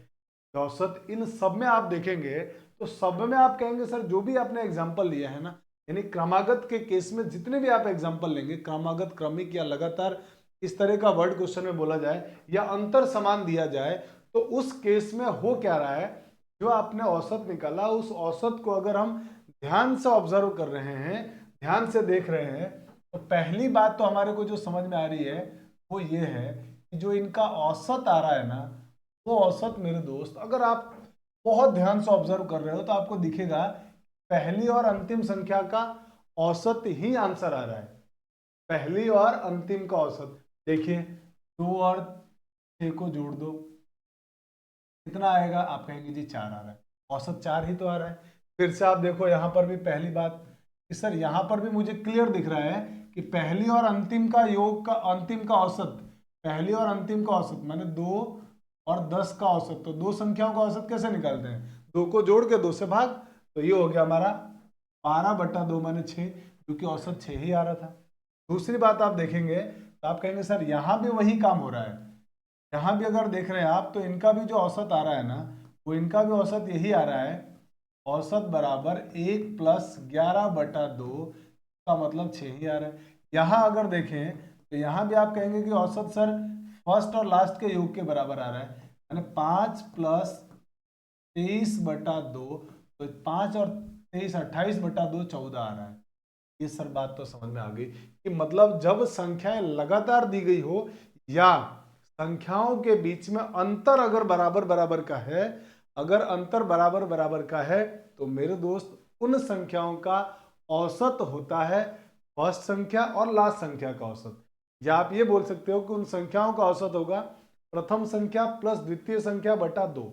औसत, इन सब में आप देखेंगे तो सब में आप कहेंगे सर जो भी आपने एग्जाम्पल लिया है ना, यानी क्रमागत के केस में जितने भी आप एग्जाम्पल लेंगे, क्रमागत, क्रमिक या लगातार, इस तरह का वर्ड क्वेश्चन में बोला जाए या अंतर समान दिया जाए, तो उस केस में हो क्या रहा है, जो आपने औसत निकाला उस औसत को अगर हम ध्यान से ऑब्जर्व कर रहे हैं, ध्यान से देख रहे हैं, तो पहली बात तो हमारे को जो समझ में आ रही है वो ये है कि जो इनका औसत आ रहा है ना, वो औसत मेरे दोस्त, अगर आप बहुत ध्यान से ऑब्जर्व कर रहे हो तो आपको दिखेगा पहली और अंतिम संख्या का औसत ही आंसर आ रहा है। पहली और अंतिम का औसत देखिए, 2 और 6 को जोड़ दो, कितना आएगा? आप कहेंगे जी 4 आ रहा है, औसत 4 ही तो आ रहा है। फिर से आप देखो यहाँ पर भी पहली बात कि सर यहाँ पर भी मुझे क्लियर दिख रहा है कि पहली और अंतिम का योग का, अंतिम का औसत, पहली और अंतिम का औसत माने 2 और 10 का औसत, तो दो संख्याओं का औसत कैसे निकालते हैं? 2 को जोड़ के 2 से भाग, तो ये हो गया हमारा 12/2 माने 6, क्योंकि औसत 6 ही आ रहा था। दूसरी बात आप देखेंगे तो आप कहेंगे सर यहाँ भी वही काम हो रहा है, यहाँ भी अगर देख रहे हैं आप तो इनका भी जो औसत आ रहा है ना, वो इनका भी औसत यही आ रहा है, औसत बराबर 1+11/2, का मतलब 6 ही आ रहा है। यहाँ अगर देखें तो यहाँ भी आप कहेंगे कि औसत सर फर्स्ट और लास्ट के योग के बराबर आ रहा है, यानी 5+23/2, तो 5 और 23 28/2 14 आ रहा है। ये सर बात तो समझ में आ गई कि मतलब जब संख्याएं लगातार दी गई हो या संख्याओं के बीच में अंतर अगर बराबर बराबर का है, अगर अंतर बराबर बराबर का है, तो मेरे दोस्त उन संख्याओं का औसत होता है फर्स्ट संख्या और लास्ट संख्या का औसत। या आप ये बोल सकते हो कि उन संख्याओं का औसत होगा प्रथम संख्या प्लस द्वितीय संख्या बटा 2।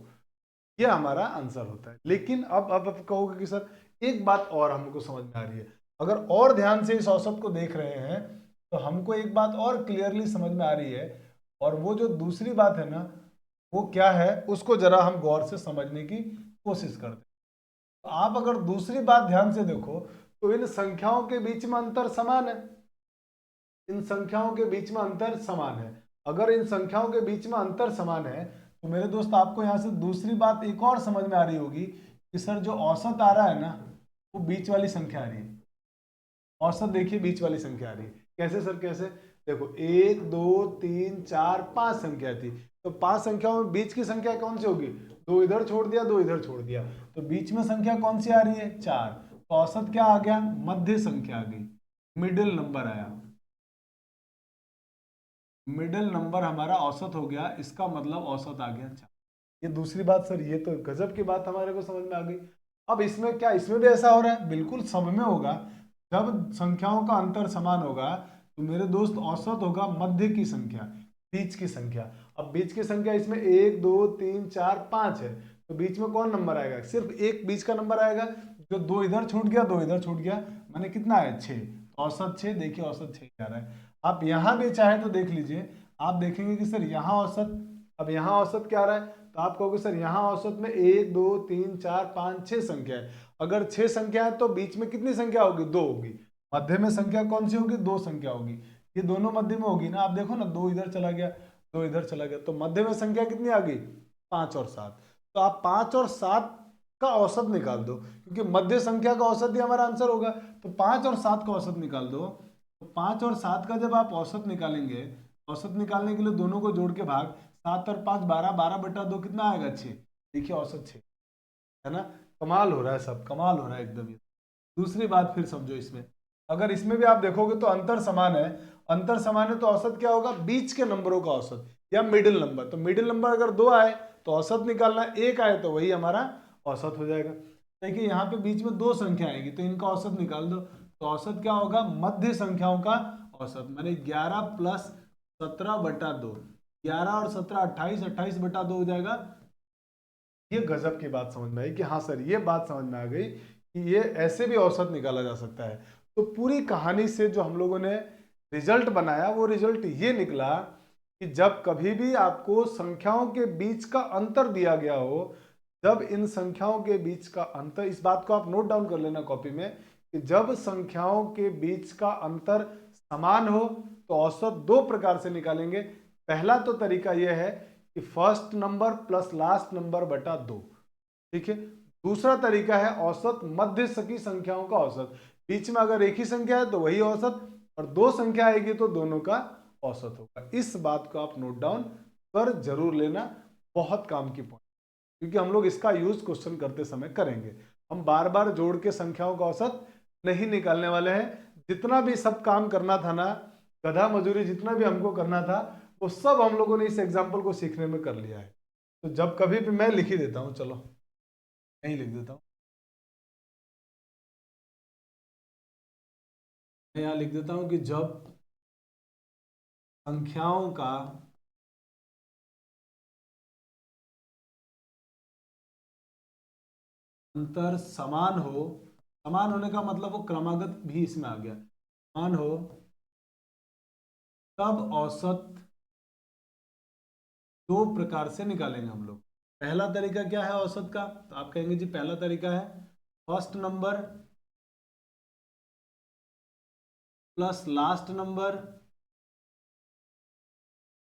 ये हमारा आंसर होता है। लेकिन अब आप कहोगे कि सर एक बात और हमको समझ में आ रही है, अगर और ध्यान से इस औसत को देख रहे हैं तो हमको एक बात और क्लियरली समझ में आ रही है, और वो जो दूसरी बात है ना, वो क्या है उसको जरा हम गौर से समझने की कोशिश करते हैं। तो आप अगर दूसरी बात ध्यान से देखो तो इन संख्याओं के बीच में अंतर समान है, इन संख्याओं के बीच में अंतर समान है। अगर इन संख्याओं के बीच में अंतर समान है तो मेरे दोस्त आपको यहाँ से दूसरी बात एक और समझ में आ रही होगी कि सर जो औसत आ रहा है ना, वो बीच वाली संख्या आ रही है। औसत देखिए बीच वाली संख्या आ रही है। कैसे सर, कैसे? देखो 1 2 3 4 5 संख्या थी, तो 5 संख्याओं में बीच की संख्या कौन सी होगी? 2 इधर छोड़ दिया, 2 इधर छोड़ दिया, तो बीच में संख्या कौन सी आ रही है? 4। तो औसत क्या आ गया? मध्य संख्या आ गई, मिडिल नंबर आया, मिडिल नंबर हमारा औसत हो गया, इसका मतलब औसत आ गया 4। ये दूसरी बात सर, ये तो गजब की बात हमारे को समझ में आ गई। अब इसमें क्या, इसमें भी ऐसा हो रहा है? बिल्कुल सब में होगा। जब संख्याओं का अंतर समान होगा तो मेरे दोस्त औसत होगा मध्य की संख्या, बीच की संख्या। अब बीच की संख्या इसमें 1 2 3 4 5 है, तो बीच में कौन नंबर आएगा? सिर्फ एक बीच का नंबर आएगा, जो 2 इधर छूट गया, 2 इधर छूट गया, माने कितना है? 6। औसत 6, देखिए औसत 6 आ रहा है। आप यहाँ भी चाहे तो देख लीजिए, आप देखेंगे कि सर यहाँ औसत, अब यहाँ औसत क्या आ रहा है? तो आप कहोगे सर यहाँ औसत में 1 2 3 4 5 6 संख्या है। अगर 6 संख्या है तो बीच में कितनी संख्या होगी? 2 होगी। मध्य में संख्या कौन सी होगी? 2 संख्या होगी। ये दोनों मध्य में होगी ना, आप देखो ना, 2 इधर चला गया, 2 इधर चला गया, तो मध्य में संख्या कितनी आ गई? 5 और 7। तो आप 5 और 7 का औसत निकाल दो, क्योंकि मध्य संख्या का औसत ही हमारा आंसर होगा। तो 5 और 7 का औसत निकाल दो। तो 5 और 7 का जब आप औसत निकालेंगे, औसत निकालने के लिए दोनों को जोड़ के भाग, 7 और 5 12, 12/2 कितना आएगा? 6। देखिए औसत 6 है ना। कमाल हो रहा है, सब कमाल हो रहा है एकदम। दूसरी बात फिर समझो, इसमें अगर इसमें भी आप देखोगे तो अंतर समान है, अंतर समान है तो औसत क्या होगा? बीच के नंबरों का औसत या मिडिल नंबर। तो मिडिल नंबर अगर 2 आए तो औसत निकालना, 1 आए तो वही हमारा औसत हो जाएगा। देखिए यहाँ पे बीच में 2 संख्या आएगी तो इनका औसत निकाल दो, तो औसत क्या होगा? मध्य संख्याओं का औसत, माने 11 + 17/2, 11 और 17 28, 28/2 हो जाएगा। ये गजब की बात समझ में आई कि हाँ सर, ये बात समझ में आ गई कि ये ऐसे भी औसत निकाला जा सकता है। तो पूरी कहानी से जो हम लोगों ने रिजल्ट बनाया, वो रिजल्ट ये निकला कि जब कभी भी आपको संख्याओं के बीच का अंतर दिया गया हो, जब इन संख्याओं के बीच का अंतर, इस बात को आप नोट डाउन कर लेना कॉपी में, कि जब संख्याओं के बीच का अंतर समान हो तो औसत 2 प्रकार से निकालेंगे। पहला तो तरीका यह है कि first number plus last number बटा 2, ठीक है। दूसरा तरीका है औसत मध्य की संख्याओं का औसत, बीच में अगर एक ही संख्या है तो वही औसत, और दो संख्या आएगी तो दोनों का औसत होगा। इस बात को आप नोट डाउन कर जरूर लेना, बहुत काम की पॉइंट, क्योंकि हम लोग इसका यूज क्वेश्चन करते समय करेंगे। हम बार बार जोड़ के संख्याओं का औसत नहीं निकालने वाले हैं। जितना भी सब काम करना था ना, गधा मजूरी जितना भी हमको करना था, वो सब हम लोगों ने इस एग्जाम्पल को सीखने में कर लिया है। तो जब कभी भी मैं लिख ही देता हूँ, चलो यही लिख देता हूँ, मैं यहाँ लिख देता हूँ कि जब संख्याओं का अंतर समान हो, समान होने का मतलब वो क्रमागत भी इसमें आ गया, समान हो तब औसत दो प्रकार से निकालेंगे हम लोग। पहला तरीका क्या है औसत का, तो आप कहेंगे जी पहला तरीका है first number plus last number,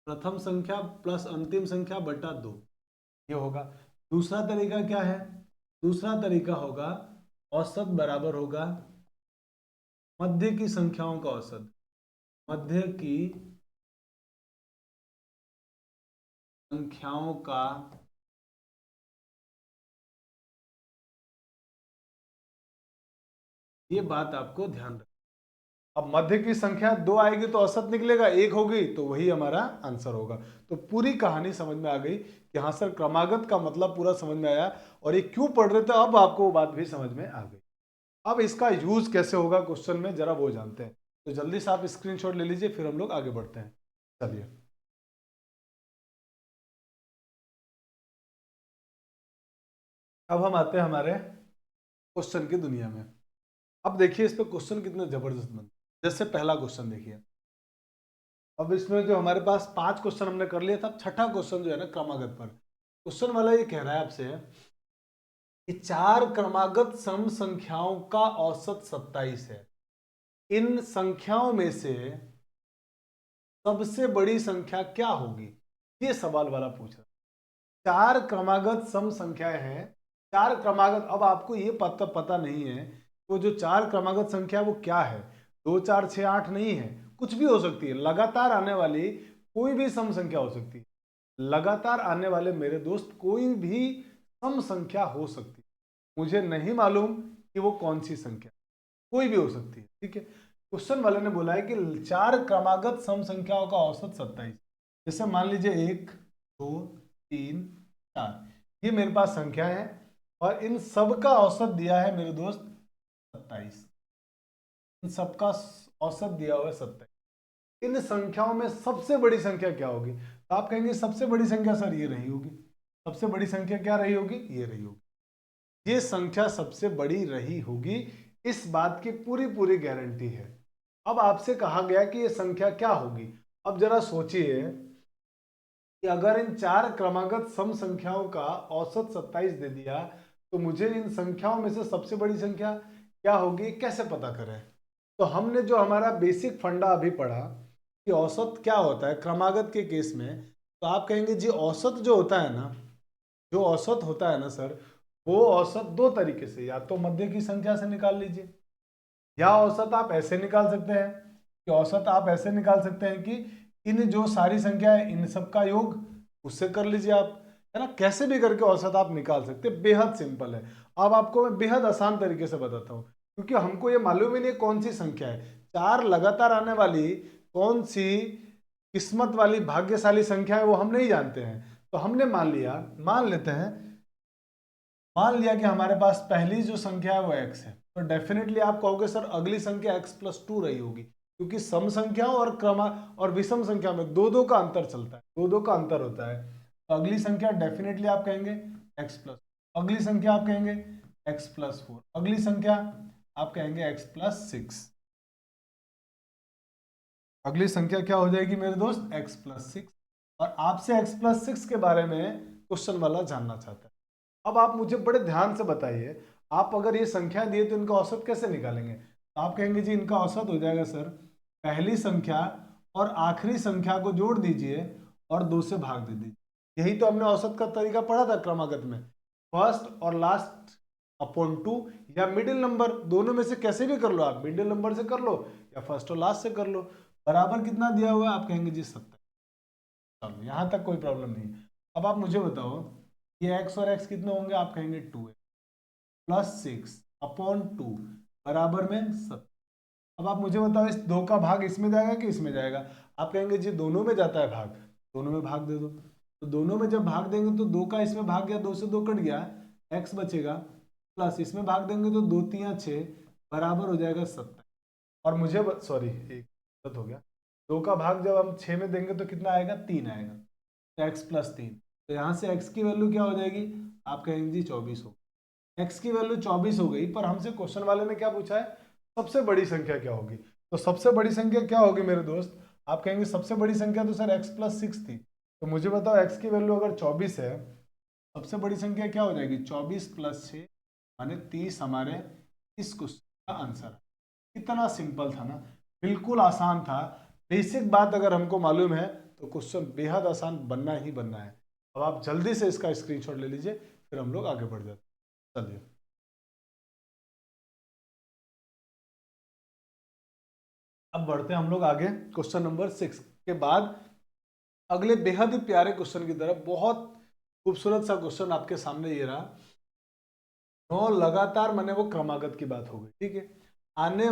प्रथम संख्या प्लस अंतिम संख्या बटा दो, ये होगा। दूसरा तरीका क्या है, दूसरा तरीका होगा औसत बराबर होगा मध्य की संख्याओं का औसत, मध्य की संख्याओं का ये बात आपको ध्यान रखना। अब मध्य की संख्या दो आएगी तो औसत निकलेगा, एक होगी तो वही हमारा आंसर होगा। तो पूरी कहानी समझ में आ गई कि हाँ सर क्रमागत का मतलब पूरा समझ में आया, और ये क्यों पढ़ रहे थे अब आपको वो बात भी समझ में आ गई। अब इसका यूज कैसे होगा क्वेश्चन में जरा वो जानते हैं, तो जल्दी से आप स्क्रीनशॉट ले लीजिए, फिर हम लोग आगे बढ़ते हैं। चलिए अब हम आते हैं हमारे क्वेश्चन की दुनिया में। अब देखिए इस पे क्वेश्चन कितने जबरदस्त बनते। जैसे पहला क्वेश्चन देखिए, अब इसमें जो हमारे पास 5 क्वेश्चन हमने कर लिया था, छठा क्वेश्चन जो है ना क्रमागत पर, क्वेश्चन वाला ये कह रहा है आपसे कि 4 क्रमागत सम संख्याओं का औसत 27 है, इन संख्याओं में से सबसे बड़ी संख्या क्या होगी, ये सवाल वाला पूछ रहा है। 4 क्रमागत सम संख्याएं हैं, 4 क्रमागत, अब आपको ये पता नहीं है वो जो 4 क्रमागत संख्या वो क्या है, 2 4 6 8 नहीं है, कुछ भी हो सकती है, लगातार आने वाली कोई भी सम संख्या हो सकती है, लगातार आने वाले मेरे दोस्त कोई भी सम संख्या हो सकती है, मुझे नहीं मालूम कि वो कौन सी संख्या, कोई भी हो सकती है, ठीक है। क्वेश्चन वाले ने बोला है कि 4 क्रमागत सम संख्याओं का औसत 27, जैसे मान लीजिए 1 2 3 4, ये मेरे पास संख्या है और इन सब का औसत दिया है मेरे दोस्त 27, इन सबका औसत दिया हुआ है 27। इन संख्याओं में सबसे बड़ी संख्या क्या होगी, तो आप कहेंगे सबसे बड़ी संख्या सर ये रही होगी, सबसे बड़ी संख्या क्या रही होगी, ये रही होगी, ये संख्या सबसे बड़ी रही होगी, इस बात की पूरी पूरी गारंटी है। अब आपसे कहा गया कि ये संख्या क्या होगी। अब जरा सोचिए कि अगर इन 4 क्रमागत सम संख्याओं का औसत 27 दे दिया, तो मुझे इन संख्याओं में से सबसे बड़ी संख्या क्या होगी कैसे पता करें। तो हमने जो हमारा बेसिक फंडा अभी पढ़ा कि औसत क्या होता है क्रमागत के केस में, तो आप कहेंगे जी औसत जो होता है ना, जो औसत होता है ना सर, वो औसत दो तरीके से, या तो मध्य की संख्या से निकाल लीजिए, या औसत आप ऐसे निकाल सकते हैं कि औसत आप ऐसे निकाल सकते हैं कि इन जो सारी संख्या है इन सब का योग उससे कर लीजिए आप, है ना, कैसे भी करके औसत आप निकाल सकते हैं, बेहद सिंपल है। अब आपको मैं बेहद आसान तरीके से बताता हूँ, क्योंकि हमको ये मालूम ही नहीं कौन सी संख्या है, 4 लगातार आने वाली कौन सी किस्मत वाली भाग्यशाली संख्या है वो हम नहीं जानते हैं। तो हमने मान लिया, मान लेते हैं, मान लिया कि हमारे पास पहली जो संख्या है वो x है, तो डेफिनेटली आप कहोगे सर अगली संख्या x+2 रही होगी, क्योंकि सम संख्या और क्रमा और विषम संख्या में दो दो का अंतर चलता है, दो दो का अंतर होता है, तो अगली संख्या डेफिनेटली आप कहेंगे x+, अगली संख्या आप कहेंगे x+4, अगली संख्या आप कहेंगे x+6, अगली संख्या क्या हो जाएगी मेरे दोस्त x+6, और आपसे x+6 के बारे में क्वेश्चन वाला जानना चाहता है। अब आप मुझे बड़े ध्यान से बताइए, आप अगर ये संख्या दिए तो इनका औसत कैसे निकालेंगे, तो आप कहेंगे जी इनका औसत हो जाएगा सर पहली संख्या और आखिरी संख्या को जोड़ दीजिए और 2 से भाग दे दीजिए, यही तो हमने औसत का तरीका पढ़ा था क्रमागत में, फर्स्ट और लास्ट अपॉन 2 या मिडिल नंबर, दोनों में से कैसे भी कर लो आप, मिडिल नंबर से कर लो या फर्स्ट और लास्ट से कर लो। बराबर कितना दिया हुआ है, आप कहेंगे जी 70। चलो यहाँ तक कोई प्रॉब्लम नहीं है। अब आप मुझे बताओ ये x और x कितने होंगे, आप कहेंगे 2x प्लस 6 अपॉन 2 बराबर में 70। अब आप मुझे बताओ इस 2 का भाग इसमें जाएगा कि इसमें जाएगा, आप कहेंगे जी दोनों में जाता है भाग, दोनों में भाग दे दो। तो दोनों में जब भाग देंगे तो 2 का इसमें भाग गया, 2 से 2 कट गया, x बचेगा, प्लस इसमें भाग देंगे तो 2 3 6 बराबर हो जाएगा 70। और मुझे सॉरी एक गलत हो गया, 2 का भाग जब हम 6 में देंगे तो कितना आएगा, 3 आएगा, तो x प्लस 3। तो यहाँ से x की वैल्यू क्या हो जाएगी, आप कहेंगे जी 24 हो। x की वैल्यू 24 हो गई, पर हमसे क्वेश्चन वाले ने क्या पूछा है, सबसे बड़ी संख्या क्या होगी। तो सबसे बड़ी संख्या क्या होगी मेरे दोस्त, आप कहेंगे सबसे बड़ी संख्या तो सर x प्लस 6 थी। तो मुझे बताओ x की वैल्यू अगर 24 है, सबसे बड़ी संख्या क्या हो जाएगी, 24 प्लस 6 माने 30 हमारे इस क्वेश्चन का आंसर। कितना सिंपल था ना, बिल्कुल आसान था। बेसिक बात अगर हमको मालूम है तो क्वेश्चन बेहद आसान बनना ही बनना है। अब आप जल्दी से इसका स्क्रीनशॉट ले लीजिए, फिर हम लोग आगे बढ़ जाते हैं। चलिए अब बढ़ते हैं हम लोग आगे क्वेश्चन नंबर 6 के बाद अगले बेहद ही प्यारे क्वेश्चन की तरफ। बहुत खूबसूरत सा क्वेश्चन आपके सामने ये रहा। 9 लगातार माने वो क्रमागत की बात हो गई, ठीक है। आने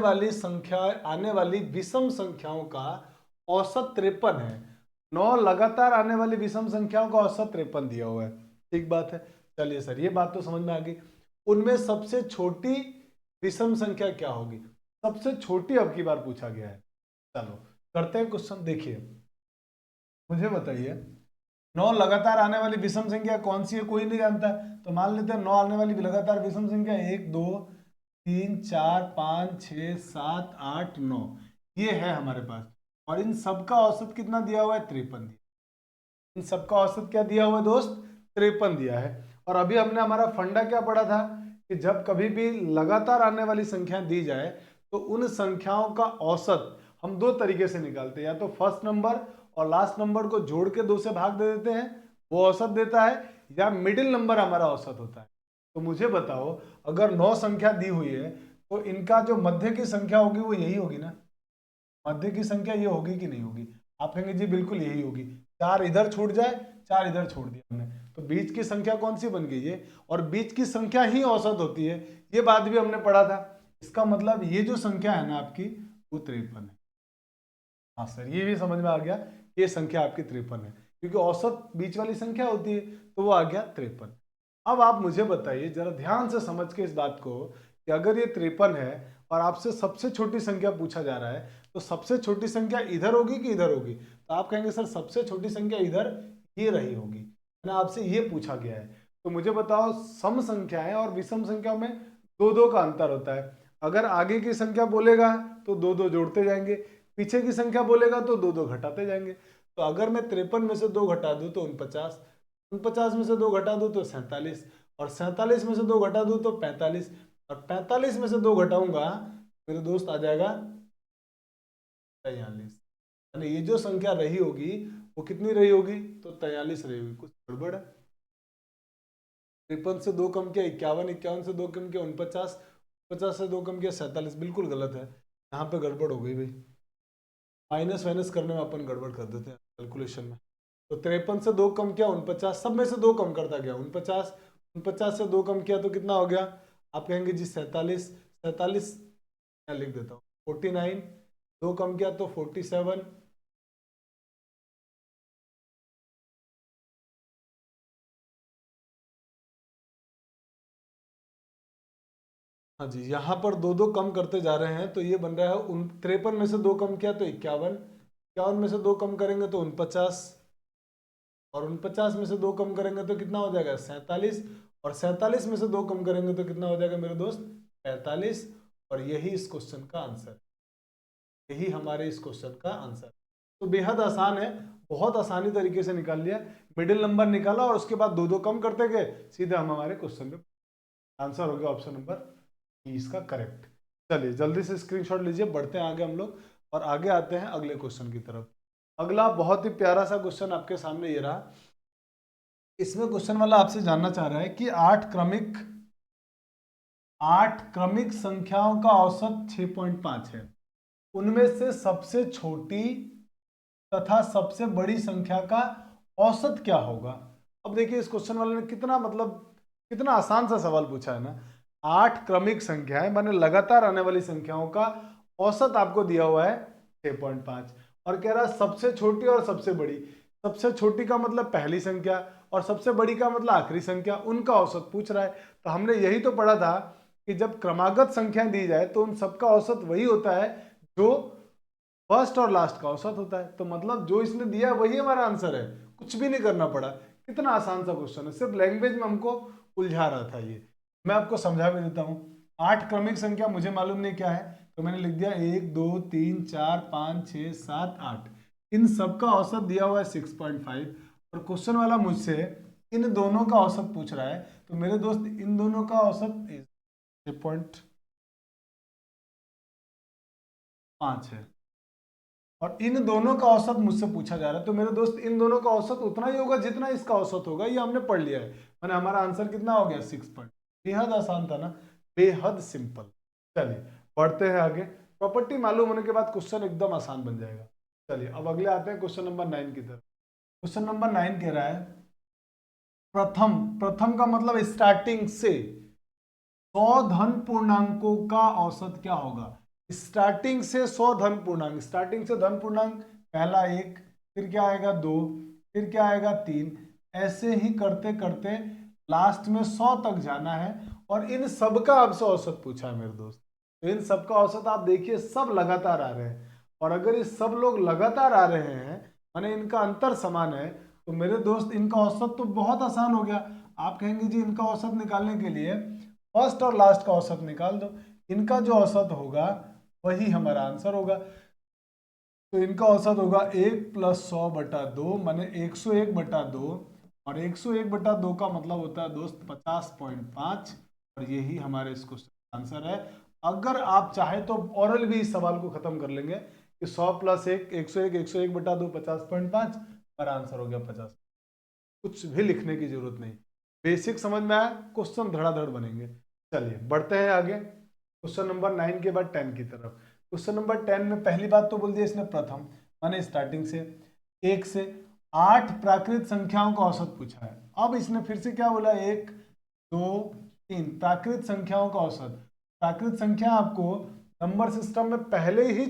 वाली विषम संख्याओं का औसत 53 है। 9 लगातार आने वाली विषम संख्याओं का औसत 53 दिया हुआ है, ठीक बात है। चलिए सर ये बात तो समझ में आ गई। उनमें सबसे छोटी विषम संख्या क्या होगी, सबसे छोटी अब की बार पूछा गया है। चलो करते हैं क्वेश्चन। देखिए मुझे बताइए 9 लगातार आने वाली विषम संख्या कौन सी है, कोई नहीं जानता। तो मान लेते हैं 9 आने वाली लगातार विषम संख्या 1 2 3 4 5 6 7 8 9 ये है हमारे पास। और इन सबका औसत कितना दिया हुआ है, 53 दिया। इन सबका औसत क्या दिया हुआ है दोस्त, 53 दिया है। और अभी हमने हमारा फंडा क्या पढ़ा था कि जब कभी भी लगातार आने वाली संख्या दी जाए तो उन संख्याओं का औसत हम दो तरीके से निकालते हैं, या तो फर्स्ट नंबर और लास्ट नंबर को जोड़ के 2 से भाग दे देते हैं, वो औसत देता है, या मिडिल नंबर हमारा औसत होता है। तो मुझे बताओ अगर 9 संख्या दी हुई है तो इनका जो मध्य की संख्या होगी वो यही होगी ना, मध्य की संख्या ये होगी कि नहीं होगी, आप कहेंगे जी बिल्कुल यही होगी। 4 इधर छूट जाए, 4 इधर छोड़ दिया हमने, तो बीच की संख्या कौन सी बन गई ये, और बीच की संख्या ही औसत होती है, ये बात भी हमने पढ़ा था। इसका मतलब ये जो संख्या है ना आपकी वो 53 है। हाँ सर ये भी समझ में आ गया, ये संख्या आपकी 53 है, क्योंकि औसत बीच वाली संख्या होती है, तो वो आ गया 53। अब आप मुझे बताइए जरा ध्यान से समझ के इस बात को कि अगर ये 53 है और आपसे सबसे छोटी संख्या पूछा जा रहा है, तो सबसे छोटी संख्या इधर होगी कि इधर होगी, तो आप कहेंगे सर सबसे छोटी संख्या इधर ये रही होगी, है ना, आपसे ये पूछा गया है। तो मुझे बताओ सम संख्याएं और विषम संख्या में 2-2 का अंतर होता है। अगर आगे की संख्या बोलेगा तो 2-2 जोड़ते जाएंगे, पीछे की संख्या बोलेगा तो 2-2 घटाते जाएंगे। तो अगर मैं 53 में से 2 घटा दूं तो 49, 49 में से 2 घटा दूं तो 47, और 47 में से 2 घटा दूं तो 45, और 45 में से 2 घटाऊंगा मेरे दोस्त आ जाएगा 43। यानी ये जो संख्या रही होगी वो कितनी रही होगी, तो 43 रही होगी। कुछ गड़बड़ है, 53 से 2 कम किया 51, 51 से 2 कम किया 49, 50 से 2 कम किया 47, बिल्कुल गलत है, यहाँ पे गड़बड़ हो गई भाई। माइनस वाइनस करने में अपन गड़बड़ कर देते हैं कैलकुलेशन में। तो 53 से 2 कम किया 49, सब में से 2 कम करता गया 49, 49 से 2 कम किया तो कितना हो गया, आप कहेंगे जी 47, 47 मैं लिख देता हूँ 49, 2 कम किया तो 47, हाँ जी यहाँ पर 2-2 कम करते जा रहे हैं, तो ये बन रहा है 53 में से 2 कम किया तो 51, 51 में से 2 कम करेंगे तो 49, और 49 में से 2 कम करेंगे तो कितना हो जाएगा 47, और 47 में से 2 कम करेंगे तो कितना हो जाएगा मेरे दोस्त 45। और यही इस क्वेश्चन का आंसर, यही हमारे इस क्वेश्चन का आंसर। तो बेहद आसान है, बहुत आसानी तरीके से निकाल लिया, मिडिल नंबर निकाला और उसके बाद 2-2 कम करते गए, सीधे हम हमारे क्वेश्चन पे आंसर हो गया ऑप्शन नंबर ई इसका करेक्ट। चलिए जल्दी से स्क्रीनशॉट लीजिए, बढ़ते हैं आगे हम लोग और आगे आते हैं अगले क्वेश्चन की तरफ। अगला बहुत ही प्यारा सा क्वेश्चन आपके सामने ये रहा। इसमें क्वेश्चन वाला आपसे जानना चाह रहा है कि 8 क्रमिक 8 क्रमिक संख्याओं का औसत 6.5 है, उनमें से सबसे छोटी तथा सबसे बड़ी संख्या का औसत क्या होगा। अब देखिए इस क्वेश्चन वाले ने कितना मतलब कितना आसान सा सवाल पूछा है ना। 8 क्रमिक संख्याएं माने लगातार आने वाली संख्याओं का औसत आपको दिया हुआ है 6.5 और कह रहा है सबसे छोटी और सबसे बड़ी। सबसे छोटी का मतलब पहली संख्या और सबसे बड़ी का मतलब आखिरी संख्या, उनका औसत पूछ रहा है। तो हमने यही तो पढ़ा था कि जब क्रमागत संख्याएं दी जाए तो उन सबका औसत वही होता है जो फर्स्ट और लास्ट का औसत होता है। तो मतलब जो इसने दिया वही हमारा आंसर है, कुछ भी नहीं करना पड़ा। कितना आसान सा क्वेश्चन है, सिर्फ लैंग्वेज में हमको उलझा रहा था ये। मैं आपको समझा भी देता हूँ। 8 क्रमिक संख्या मुझे मालूम नहीं क्या है, तो मैंने लिख दिया 1 2 3 4 5 6 7 8। इन सबका औसत दिया हुआ है 6.5 और क्वेश्चन वाला मुझसे इन दोनों का औसत पूछ रहा है। तो मेरे दोस्त इन दोनों का औसत 6.5 है और इन दोनों का औसत मुझसे पूछा जा रहा है। तो मेरे दोस्त इन दोनों का औसत उतना ही होगा जितना इसका औसत होगा, ये हमने पढ़ लिया है। मैंने हमारा आंसर कितना हो गया 6 पॉइंट। बेहद आसान था ना, बेहद सिंपल। चलिए बढ़ते हैं आगे। प्रॉपर्टी मालूम होने के बाद क्वेश्चन एकदम आसान बन जाएगा। चलिए अब अगले आते हैं क्वेश्चन नंबर 9 की तरफ। क्वेश्चन नंबर 9 कह रहा है प्रथम, प्रथम का मतलब स्टार्टिंग से 100 धन पूर्णांकों का औसत क्या होगा। स्टार्टिंग से 100 धन पूर्णांक, स्टार्टिंग से धन पूर्णांक पहला 1, फिर क्या आएगा 2, फिर क्या आएगा 3, ऐसे ही करते करते लास्ट में 100 तक जाना है। और इन सब का आपसे औसत पूछा है मेरे दोस्त। तो इन सब का औसत आप देखिए सब लगातार आ रहे हैं, और अगर ये सब लोग लगातार आ रहे हैं माने इनका अंतर समान है, तो मेरे दोस्त इनका औसत तो बहुत आसान हो गया। आप कहेंगे जी इनका औसत निकालने के लिए फर्स्ट और लास्ट का औसत निकाल दो। इनका जो औसत होगा वही हमारा आंसर होगा। तो इनका औसत होगा 1 + 100/2 माने 101/2, और 101/2 का मतलब होता है दोस्त 50.5। और यही हमारे इस क्वेश्चन का आंसर है। अगर आप चाहे तो औरल भी इस सवाल को खत्म कर लेंगे कि 100 + 1 101, 101/2 50.5, हमारा आंसर हो गया 50। कुछ भी लिखने की जरूरत नहीं, बेसिक समझ में आया, क्वेश्चन धड़ाधड़ बनेंगे। चलिए बढ़ते हैं आगे क्वेश्चन नंबर 9 के बाद 10 की तरफ। क्वेश्चन नंबर 10 में पहली बात तो बोल दिया इसने प्रथम माने स्टार्टिंग से 1 से 8 प्राकृत संख्याओं का औसत पूछा है। अब इसने फिर से क्या बोला 1 2 3 प्राकृत संख्याओं का औसत। प्राकृत संख्या आपको नंबर सिस्टम में पहले ही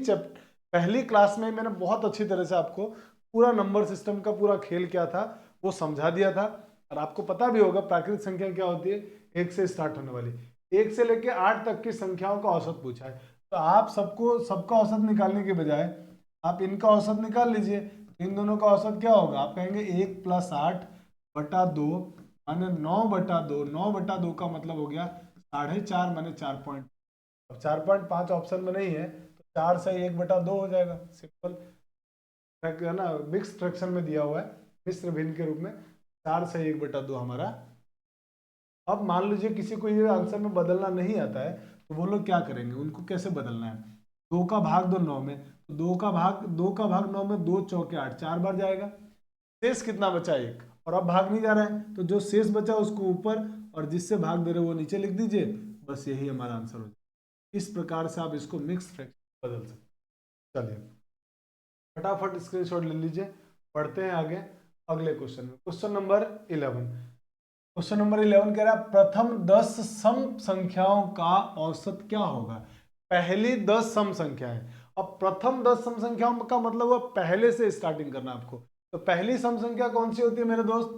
पहली क्लास में मैंने बहुत अच्छी तरह से आपको पूरा नंबर सिस्टम का पूरा खेल क्या था वो समझा दिया था। और आपको पता भी होगा प्राकृत संख्या क्या होती है, 1 से स्टार्ट होने वाली। 1 से लेकर 8 तक की संख्याओं का औसत पूछा है। तो आप सबका औसत निकालने के बजाय आप इनका औसत निकाल लीजिए। इन दोनों का औसत क्या होगा, आप कहेंगे 1 + 8/2 माने 9/2। 9/2 का मतलब हो गया 4.5 माने 4 अब 4.5 ऑप्शन में नहीं है तो 4 से 1/2 हो जाएगा। सिंपल है ना, मिक्स फ्रैक्शन में दिया हुआ है मिश्र भिन्न के रूप में। 4 से 1/2 हमारा। अब मान लीजिए किसी को ये आंसर में बदलना नहीं आता है तो वो लोग क्या करेंगे, उनको कैसे बदलना है। 2 का भाग दो 9 में, तो 2 का भाग 9 में 2 चौके 8, 4 बार जाएगा। शेष कितना बचा 1, और अब भाग नहीं जा रहा है तो जो शेष बचा उसको ऊपर और जिससे भाग दे रहे वो नीचे लिख दीजिए। बस यही हमारा आंसर हो जाए। इस प्रकार से आप इसको मिक्स फ्रैक्शन बदल सकते। चलिए फटाफट स्क्रीनशॉट ले लीजिए, पढ़ते हैं आगे अगले क्वेश्चन में। Question number 11। क्वेश्चन नंबर 11 कह रहा है प्रथम 10 सम संख्याओं का औसत क्या होगा। पहली 10 सम संख्याएं। अब प्रथम 10 सम संख्याओं का मतलब हुआ पहले से स्टार्टिंग करना आपको। तो पहली सम संख्या कौन सी होती है मेरे दोस्त,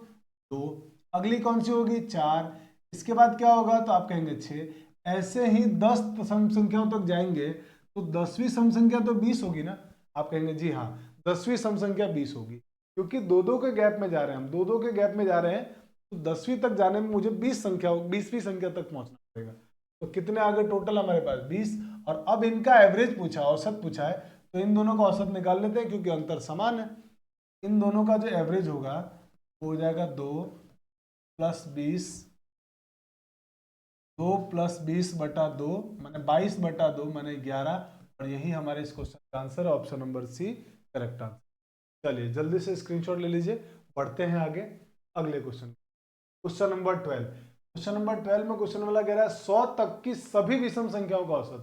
2। अगली कौन सी होगी, 4। इसके बाद क्या होगा तो आप कहेंगे 6। ऐसे ही 10 सम संख्याओं तक जाएंगे तो 10वीं सम संख्या तो 20 होगी ना। आप कहेंगे जी हाँ 10वीं सम संख्या 20 होगी, क्योंकि दो दो के गैप में जा रहे हैं हम, दो दो के गैप में जा रहे हैं। तो 10वीं तक जाने में मुझे 20वीं संख्या तक पहुंचना पड़ेगा। तो कितने आ गए टोटल हमारे पास 20। और अब इनका एवरेज पूछा, औसत पूछा है, तो इन दोनों का औसत निकाल लेते हैं क्योंकि अंतर समान है। इन दोनों का जो एवरेज होगा वो हो जाएगा 2 + 20, 2 + 20/2 माने 22/2 माने 11। और यही हमारे इस क्वेश्चन का आंसर है, option number C correct answer. चलिए जल्दी से स्क्रीनशॉट ले लीजिए, बढ़ते हैं आगे अगले question. Question number 12। Question number 12 में क्वेश्चन वाला कह रहा है 100 तक की सभी विषम संख्याओं का औसत।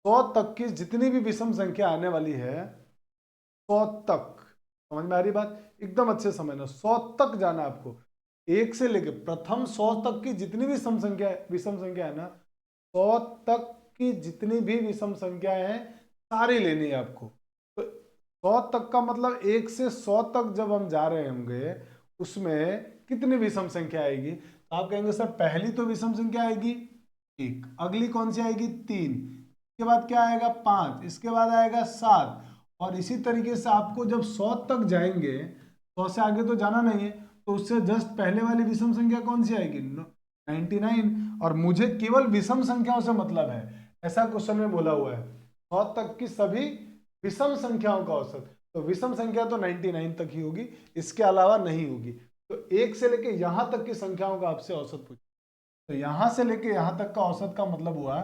100 तक की जितनी भी विषम संख्या आने वाली है, 100 तक, समझ में आ रही बात? एकदम अच्छे से समझना, 100 तक जाना आपको, एक से लेके प्रथम 100 तक की जितनी भी विषम संख्या है ना, 100 तक की जितनी भी विषम संख्या है सारी लेनी है आपको। तो 100 तक का मतलब 1 से 100 तक जब हम जा रहे होंगे उसमें कितनी विषम संख्या आएगी? तो आप कहेंगे सर पहली तो विषम संख्या आएगी 1, अगली कौन सी आएगी 3, इसके बाद क्या आएगा 5, इसके बाद आएगा 7, और इसी तरीके से आपको जब 100 तक जाएंगे, 100 से आगे तो जाना नहीं है, तो उससे जस्ट पहले वाली विषम संख्या कौन सी आएगी 99। और मुझे केवल विषम संख्याओं से मतलब है, ऐसा क्वेश्चन में बोला हुआ है 100 तक की सभी विषम संख्याओं का औसत, तो विषम संख्या तो 99 तक ही होगी, इसके अलावा नहीं होगी। तो 1 से लेके यहां तक की संख्याओं का आपसे औसत पूछा, तो यहां से लेके यहां तक का औसत का मतलब हुआ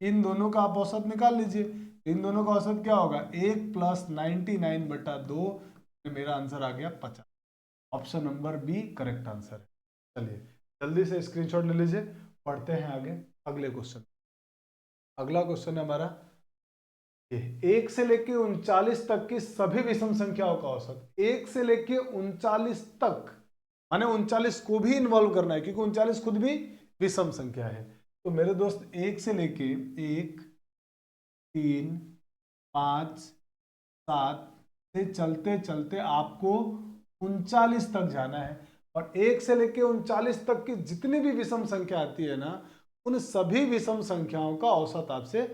इन दोनों का आप औसत निकाल लीजिए। इन दोनों का औसत क्या होगा 1 + 99/2, मेरा आंसर आ गया 50। Option number B correct answer है। चलिए जल्दी से स्क्रीनशॉट ले लीजिए, पढ़ते हैं आगे अगले क्वेश्चन। अगला क्वेश्चन है हमारा 1 से लेके 39 तक की सभी विषम संख्याओं का औसत। 1 से लेके 39 तक माने 39 को भी इन्वॉल्व करना है, क्योंकि 39 खुद भी विषम संख्या है। तो मेरे दोस्त 1 से लेके 1, 3, 5, 7 से चलते चलते आपको 39 तक जाना है, और 1 से लेके 39 तक की जितनी भी विषम संख्या आती है ना, उन सभी विषम संख्याओं का औसत आपसे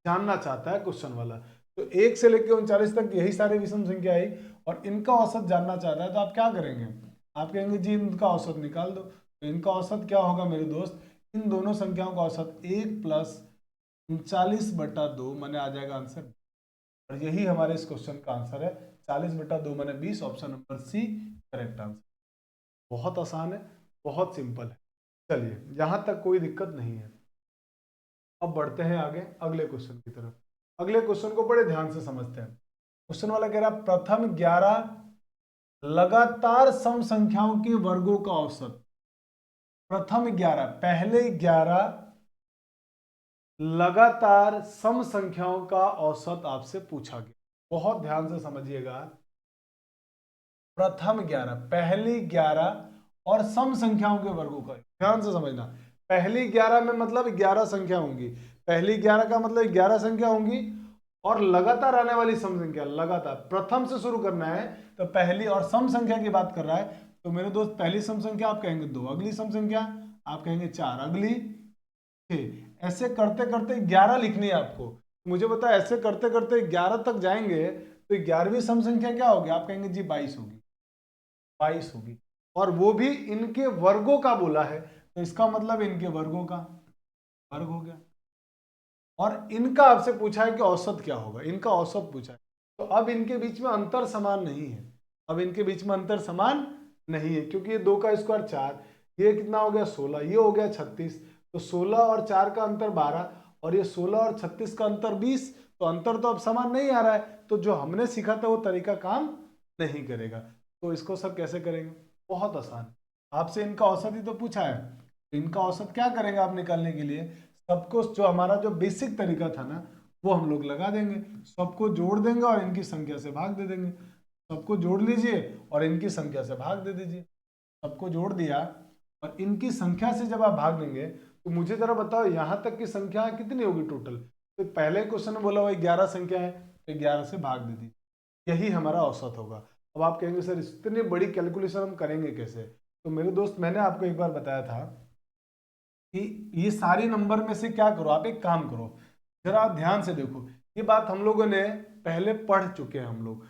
जानना चाहता है क्वेश्चन वाला। तो 1 से लेके 39 तक यही सारी विषम संख्या आई और इनका औसत जानना चाहता है, तो आप क्या करेंगे? आप कहेंगे जी इनका औसत निकाल दो। तो इनका औसत क्या होगा मेरे दोस्त? इन दोनों संख्याओं का औसत 1 + 39/2 माने आ जाएगा आंसर, और यही हमारे इस क्वेश्चन का आंसर है। 40/2 माने 20, option number C correct answer. बहुत आसान है, बहुत सिंपल है। चलिए यहां तक कोई दिक्कत नहीं है। अब बढ़ते हैं आगे अगले क्वेश्चन की तरफ। अगले क्वेश्चन को बड़े ध्यान से समझते हैं। क्वेश्चन वाला कह रहा है प्रथम 11 लगातार सम संख्याओं के वर्गों का औसत। प्रथम 11 पहले 11 लगातार सम संख्याओं का औसत आपसे पूछा गया। बहुत ध्यान से समझिएगा, प्रथम 11 पहली 11 और सम संख्याओं के वर्गों का, ध्यान से समझना। पहली 11 में मतलब 11 संख्या होंगी, पहली 11 का मतलब 11 संख्या होंगी, और लगातार आने वाली सम संख्या, लगातार प्रथम से शुरू करना है तो पहली, और सम संख्या की बात कर रहा है तो मेरे दोस्त पहली सम संख्या आप कहेंगे 2, अगली सम संख्या आप कहेंगे 4, अगली 6, ऐसे करते करते 11 लिखनी है आपको। मुझे पता है ऐसे करते करते 11 तक जाएंगे तो 11वीं सम संख्या क्या होगी? आप कहेंगे जी 22 होगी, 22 होगी, और वो भी इनके वर्गों का बोला है, तो इसका मतलब इनके वर्गों का वर्ग हो गया। और इनका आपसे पूछा है कि औसत क्या होगा, इनका औसत पूछा है, तो अब इनके बीच में अंतर समान नहीं है। अब इनके बीच में अंतर समान नहीं है, क्योंकि ये 2 का स्क्वायर 4, ये कितना हो गया 16, ये हो गया 36, तो 16 और 4 का अंतर 12, और ये 16 और 36 का अंतर 20, तो अंतर तो अब समान नहीं आ रहा है, तो जो हमने सीखा था वो तरीका काम नहीं करेगा। तो इसको सब कैसे करेंगे? बहुत आसान, आपसे इनका औसत ही तो पूछा है, तो इनका औसत क्या करेंगे आप निकालने के लिए? सबको, जो हमारा जो बेसिक तरीका था ना वो हम लोग लगा देंगे, सबको जोड़ देंगे और इनकी संख्या से भाग दे देंगे। सबको जोड़ लीजिए और इनकी संख्या से भाग दे दीजिए। सबको जोड़ दिया और इनकी संख्या से जब आप भाग देंगे तो मुझे जरा बताओ यहाँ तक की संख्या कितनी होगी टोटल? तो पहले क्वेश्चन में बोला हुआ 11 संख्या है, तो 11 से भाग दे दीजिए, यही हमारा औसत होगा। अब आप कहेंगे सर इतनी बड़ी कैलकुलेशन हम करेंगे कैसे? तो मेरे दोस्त मैंने आपको एक बार बताया था कि ये सारे नंबर में से क्या करो, आप एक काम करो, जरा आप ध्यान से देखो, ये बात हम लोगों ने पहले पढ़ चुके हैं। हम लोग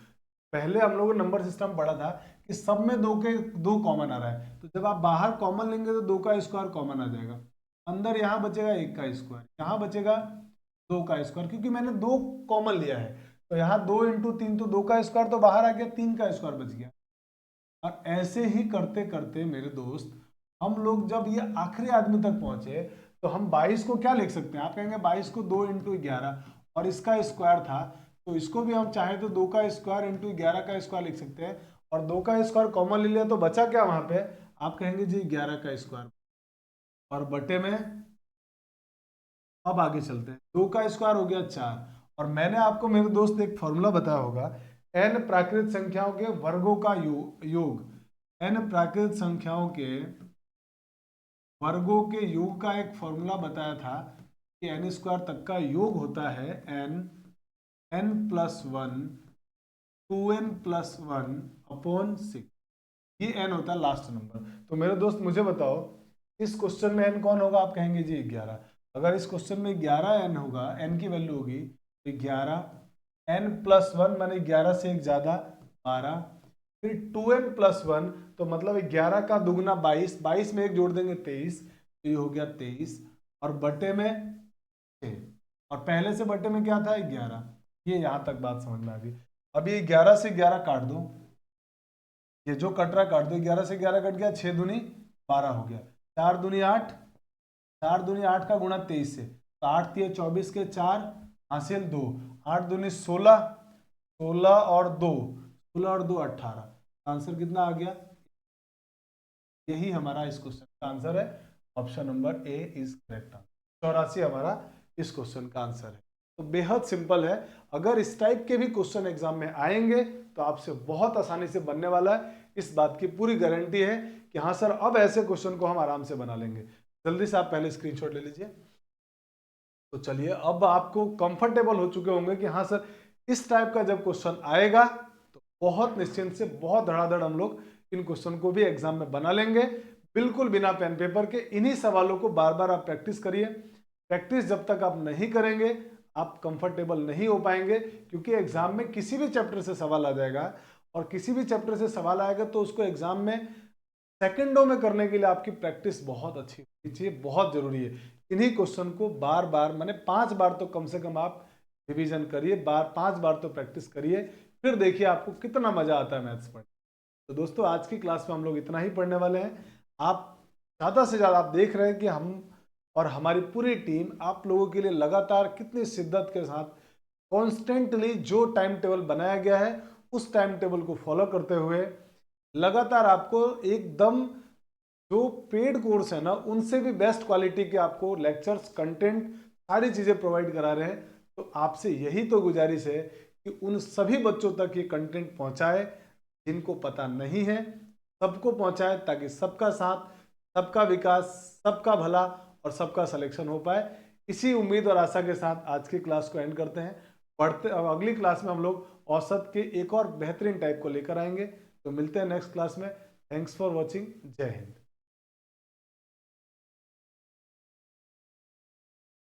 पहले हम लोगों ने नंबर सिस्टम पढ़ा था कि सब में 2 के 2 कॉमन आ रहा है, तो जब आप बाहर कॉमन लेंगे तो 2 का स्क्वायर कॉमन आ जाएगा, अंदर यहाँ बचेगा 1 का स्क्वायर, यहाँ बचेगा 2 का स्क्वायर, क्योंकि मैंने 2 कॉमन लिया है, तो यहाँ 2 × 3 तो 2 का स्क्वायर तो बाहर आ गया, 3 का स्क्वायर बच गया। और ऐसे ही करते करते मेरे दोस्त हम लोग जब ये आखिरी आदमी तक पहुंचे तो हम 22 को क्या लिख सकते हैं? आप कहेंगे 22 को 2 × 11 और इसका स्क्वायर था, तो इसको भी हम चाहे तो 2 का स्क्वायर × 11 का स्क्वायर लिख सकते हैं, और 2 का स्क्वायर कॉमन ले लिया तो बचा क्या वहां पे? आप कहेंगे जी 11 का स्क्वायर। और बटे में, अब आगे चलते हैं, 2 का स्क्वायर हो गया 4। और मैंने आपको मेरे दोस्त एक फॉर्मूला बताया होगा, n प्राकृत संख्याओं के वर्गों का योग, n प्राकृत संख्याओं के वर्गों के योग का एक फॉर्मूला बताया था कि n स्क्वायर तक का योग होता है n plus 1 2n plus 1 upon 6। ये n होता है लास्ट नंबर। तो मेरे दोस्त मुझे बताओ, इस क्वेश्चन में n कौन होगा? आप कहेंगे जी 11। अगर इस क्वेश्चन में 11n होगा, n की वैल्यू होगी तो 11, n प्लस 1 माने 11 से एक ज्यादा 12, फिर 2n प्लस 1 तो मतलब 11 का दुगना 22, 22 में एक जोड़ देंगे 23, तो ये हो गया 23, और बटे में 6, और पहले से बटे में क्या था 11। ये यहां तक बात समझ में आ गई। अब ये 11 से 11 काट दो, ये जो कट रहा काट दो, 11 से 11 कट गया, 6 दूनी 12 हो गया, 4 दूनी 8, 4 दूनी 8 का गुणा 23 से, तो 8 तिये 24 के 4 हासिल 2, 8 दूनी 16, 16 और 2, 16 और 2 18। आंसर कितना आ गया? यही हमारा इस क्वेश्चन का आंसर है। Option number A is correct answer. 84 हमारा इस क्वेश्चन का आंसर है। तो बेहद सिंपल है। अगर इस टाइप के भी क्वेश्चन एग्जाम में आएंगे तो आपसे बहुत आसानी से बनने वाला है, इस बात की पूरी गारंटी है कि हाँ सर अब ऐसे क्वेश्चन को हम आराम से बना लेंगे। जल्दी से आप पहले स्क्रीनशॉट ले लीजिए। तो चलिए, अब आपको कंफर्टेबल हो चुके होंगे कि हाँ सर इस टाइप का जब क्वेश्चन आएगा तो बहुत निश्चिंत से, बहुत धड़ाधड़ हम लोग इन क्वेश्चन को भी एग्जाम में बना लेंगे, बिल्कुल बिना पेन पेपर के। इन्हीं सवालों को बार बार आप प्रैक्टिस करिए। प्रैक्टिस जब तक आप नहीं करेंगे आप कंफर्टेबल नहीं हो पाएंगे, क्योंकि एग्जाम में किसी भी चैप्टर से सवाल आ जाएगा, और किसी भी चैप्टर से सवाल आएगा तो उसको एग्जाम में सेकंडों में करने के लिए आपकी प्रैक्टिस बहुत अच्छी होनी चाहिए, बहुत जरूरी है। इन्हीं क्वेश्चन को बार बार, माने 5 बार तो कम से कम आप रिवीजन करिए, 5 बार तो प्रैक्टिस करिए, फिर देखिए आपको कितना मजा आता है मैथ्स पढ़ने। तो दोस्तों आज की क्लास में हम लोग इतना ही पढ़ने वाले हैं। आप ज़्यादा से ज़्यादा आप देख रहे हैं कि हम और हमारी पूरी टीम आप लोगों के लिए लगातार कितनी शिद्दत के साथ कॉन्स्टेंटली जो टाइम टेबल बनाया गया है उस टाइम टेबल को फॉलो करते हुए लगातार आपको एकदम जो पेड कोर्स है ना उनसे भी बेस्ट क्वालिटी के आपको लेक्चर्स, कंटेंट, सारी चीज़ें प्रोवाइड करा रहे हैं। तो आपसे यही तो गुजारिश है कि उन सभी बच्चों तक ये कंटेंट पहुंचाए जिनको पता नहीं है, सबको पहुंचाए, ताकि सबका साथ, सबका विकास, सबका भला और सबका सिलेक्शन हो पाए। इसी उम्मीद और आशा के साथ आज की क्लास को एंड करते हैं। पढ़ते अगली क्लास में हम लोग औसत के एक और बेहतरीन टाइप को लेकर आएंगे। तो मिलते हैं नेक्स्ट क्लास में। Thanks for watching. जय हिंद।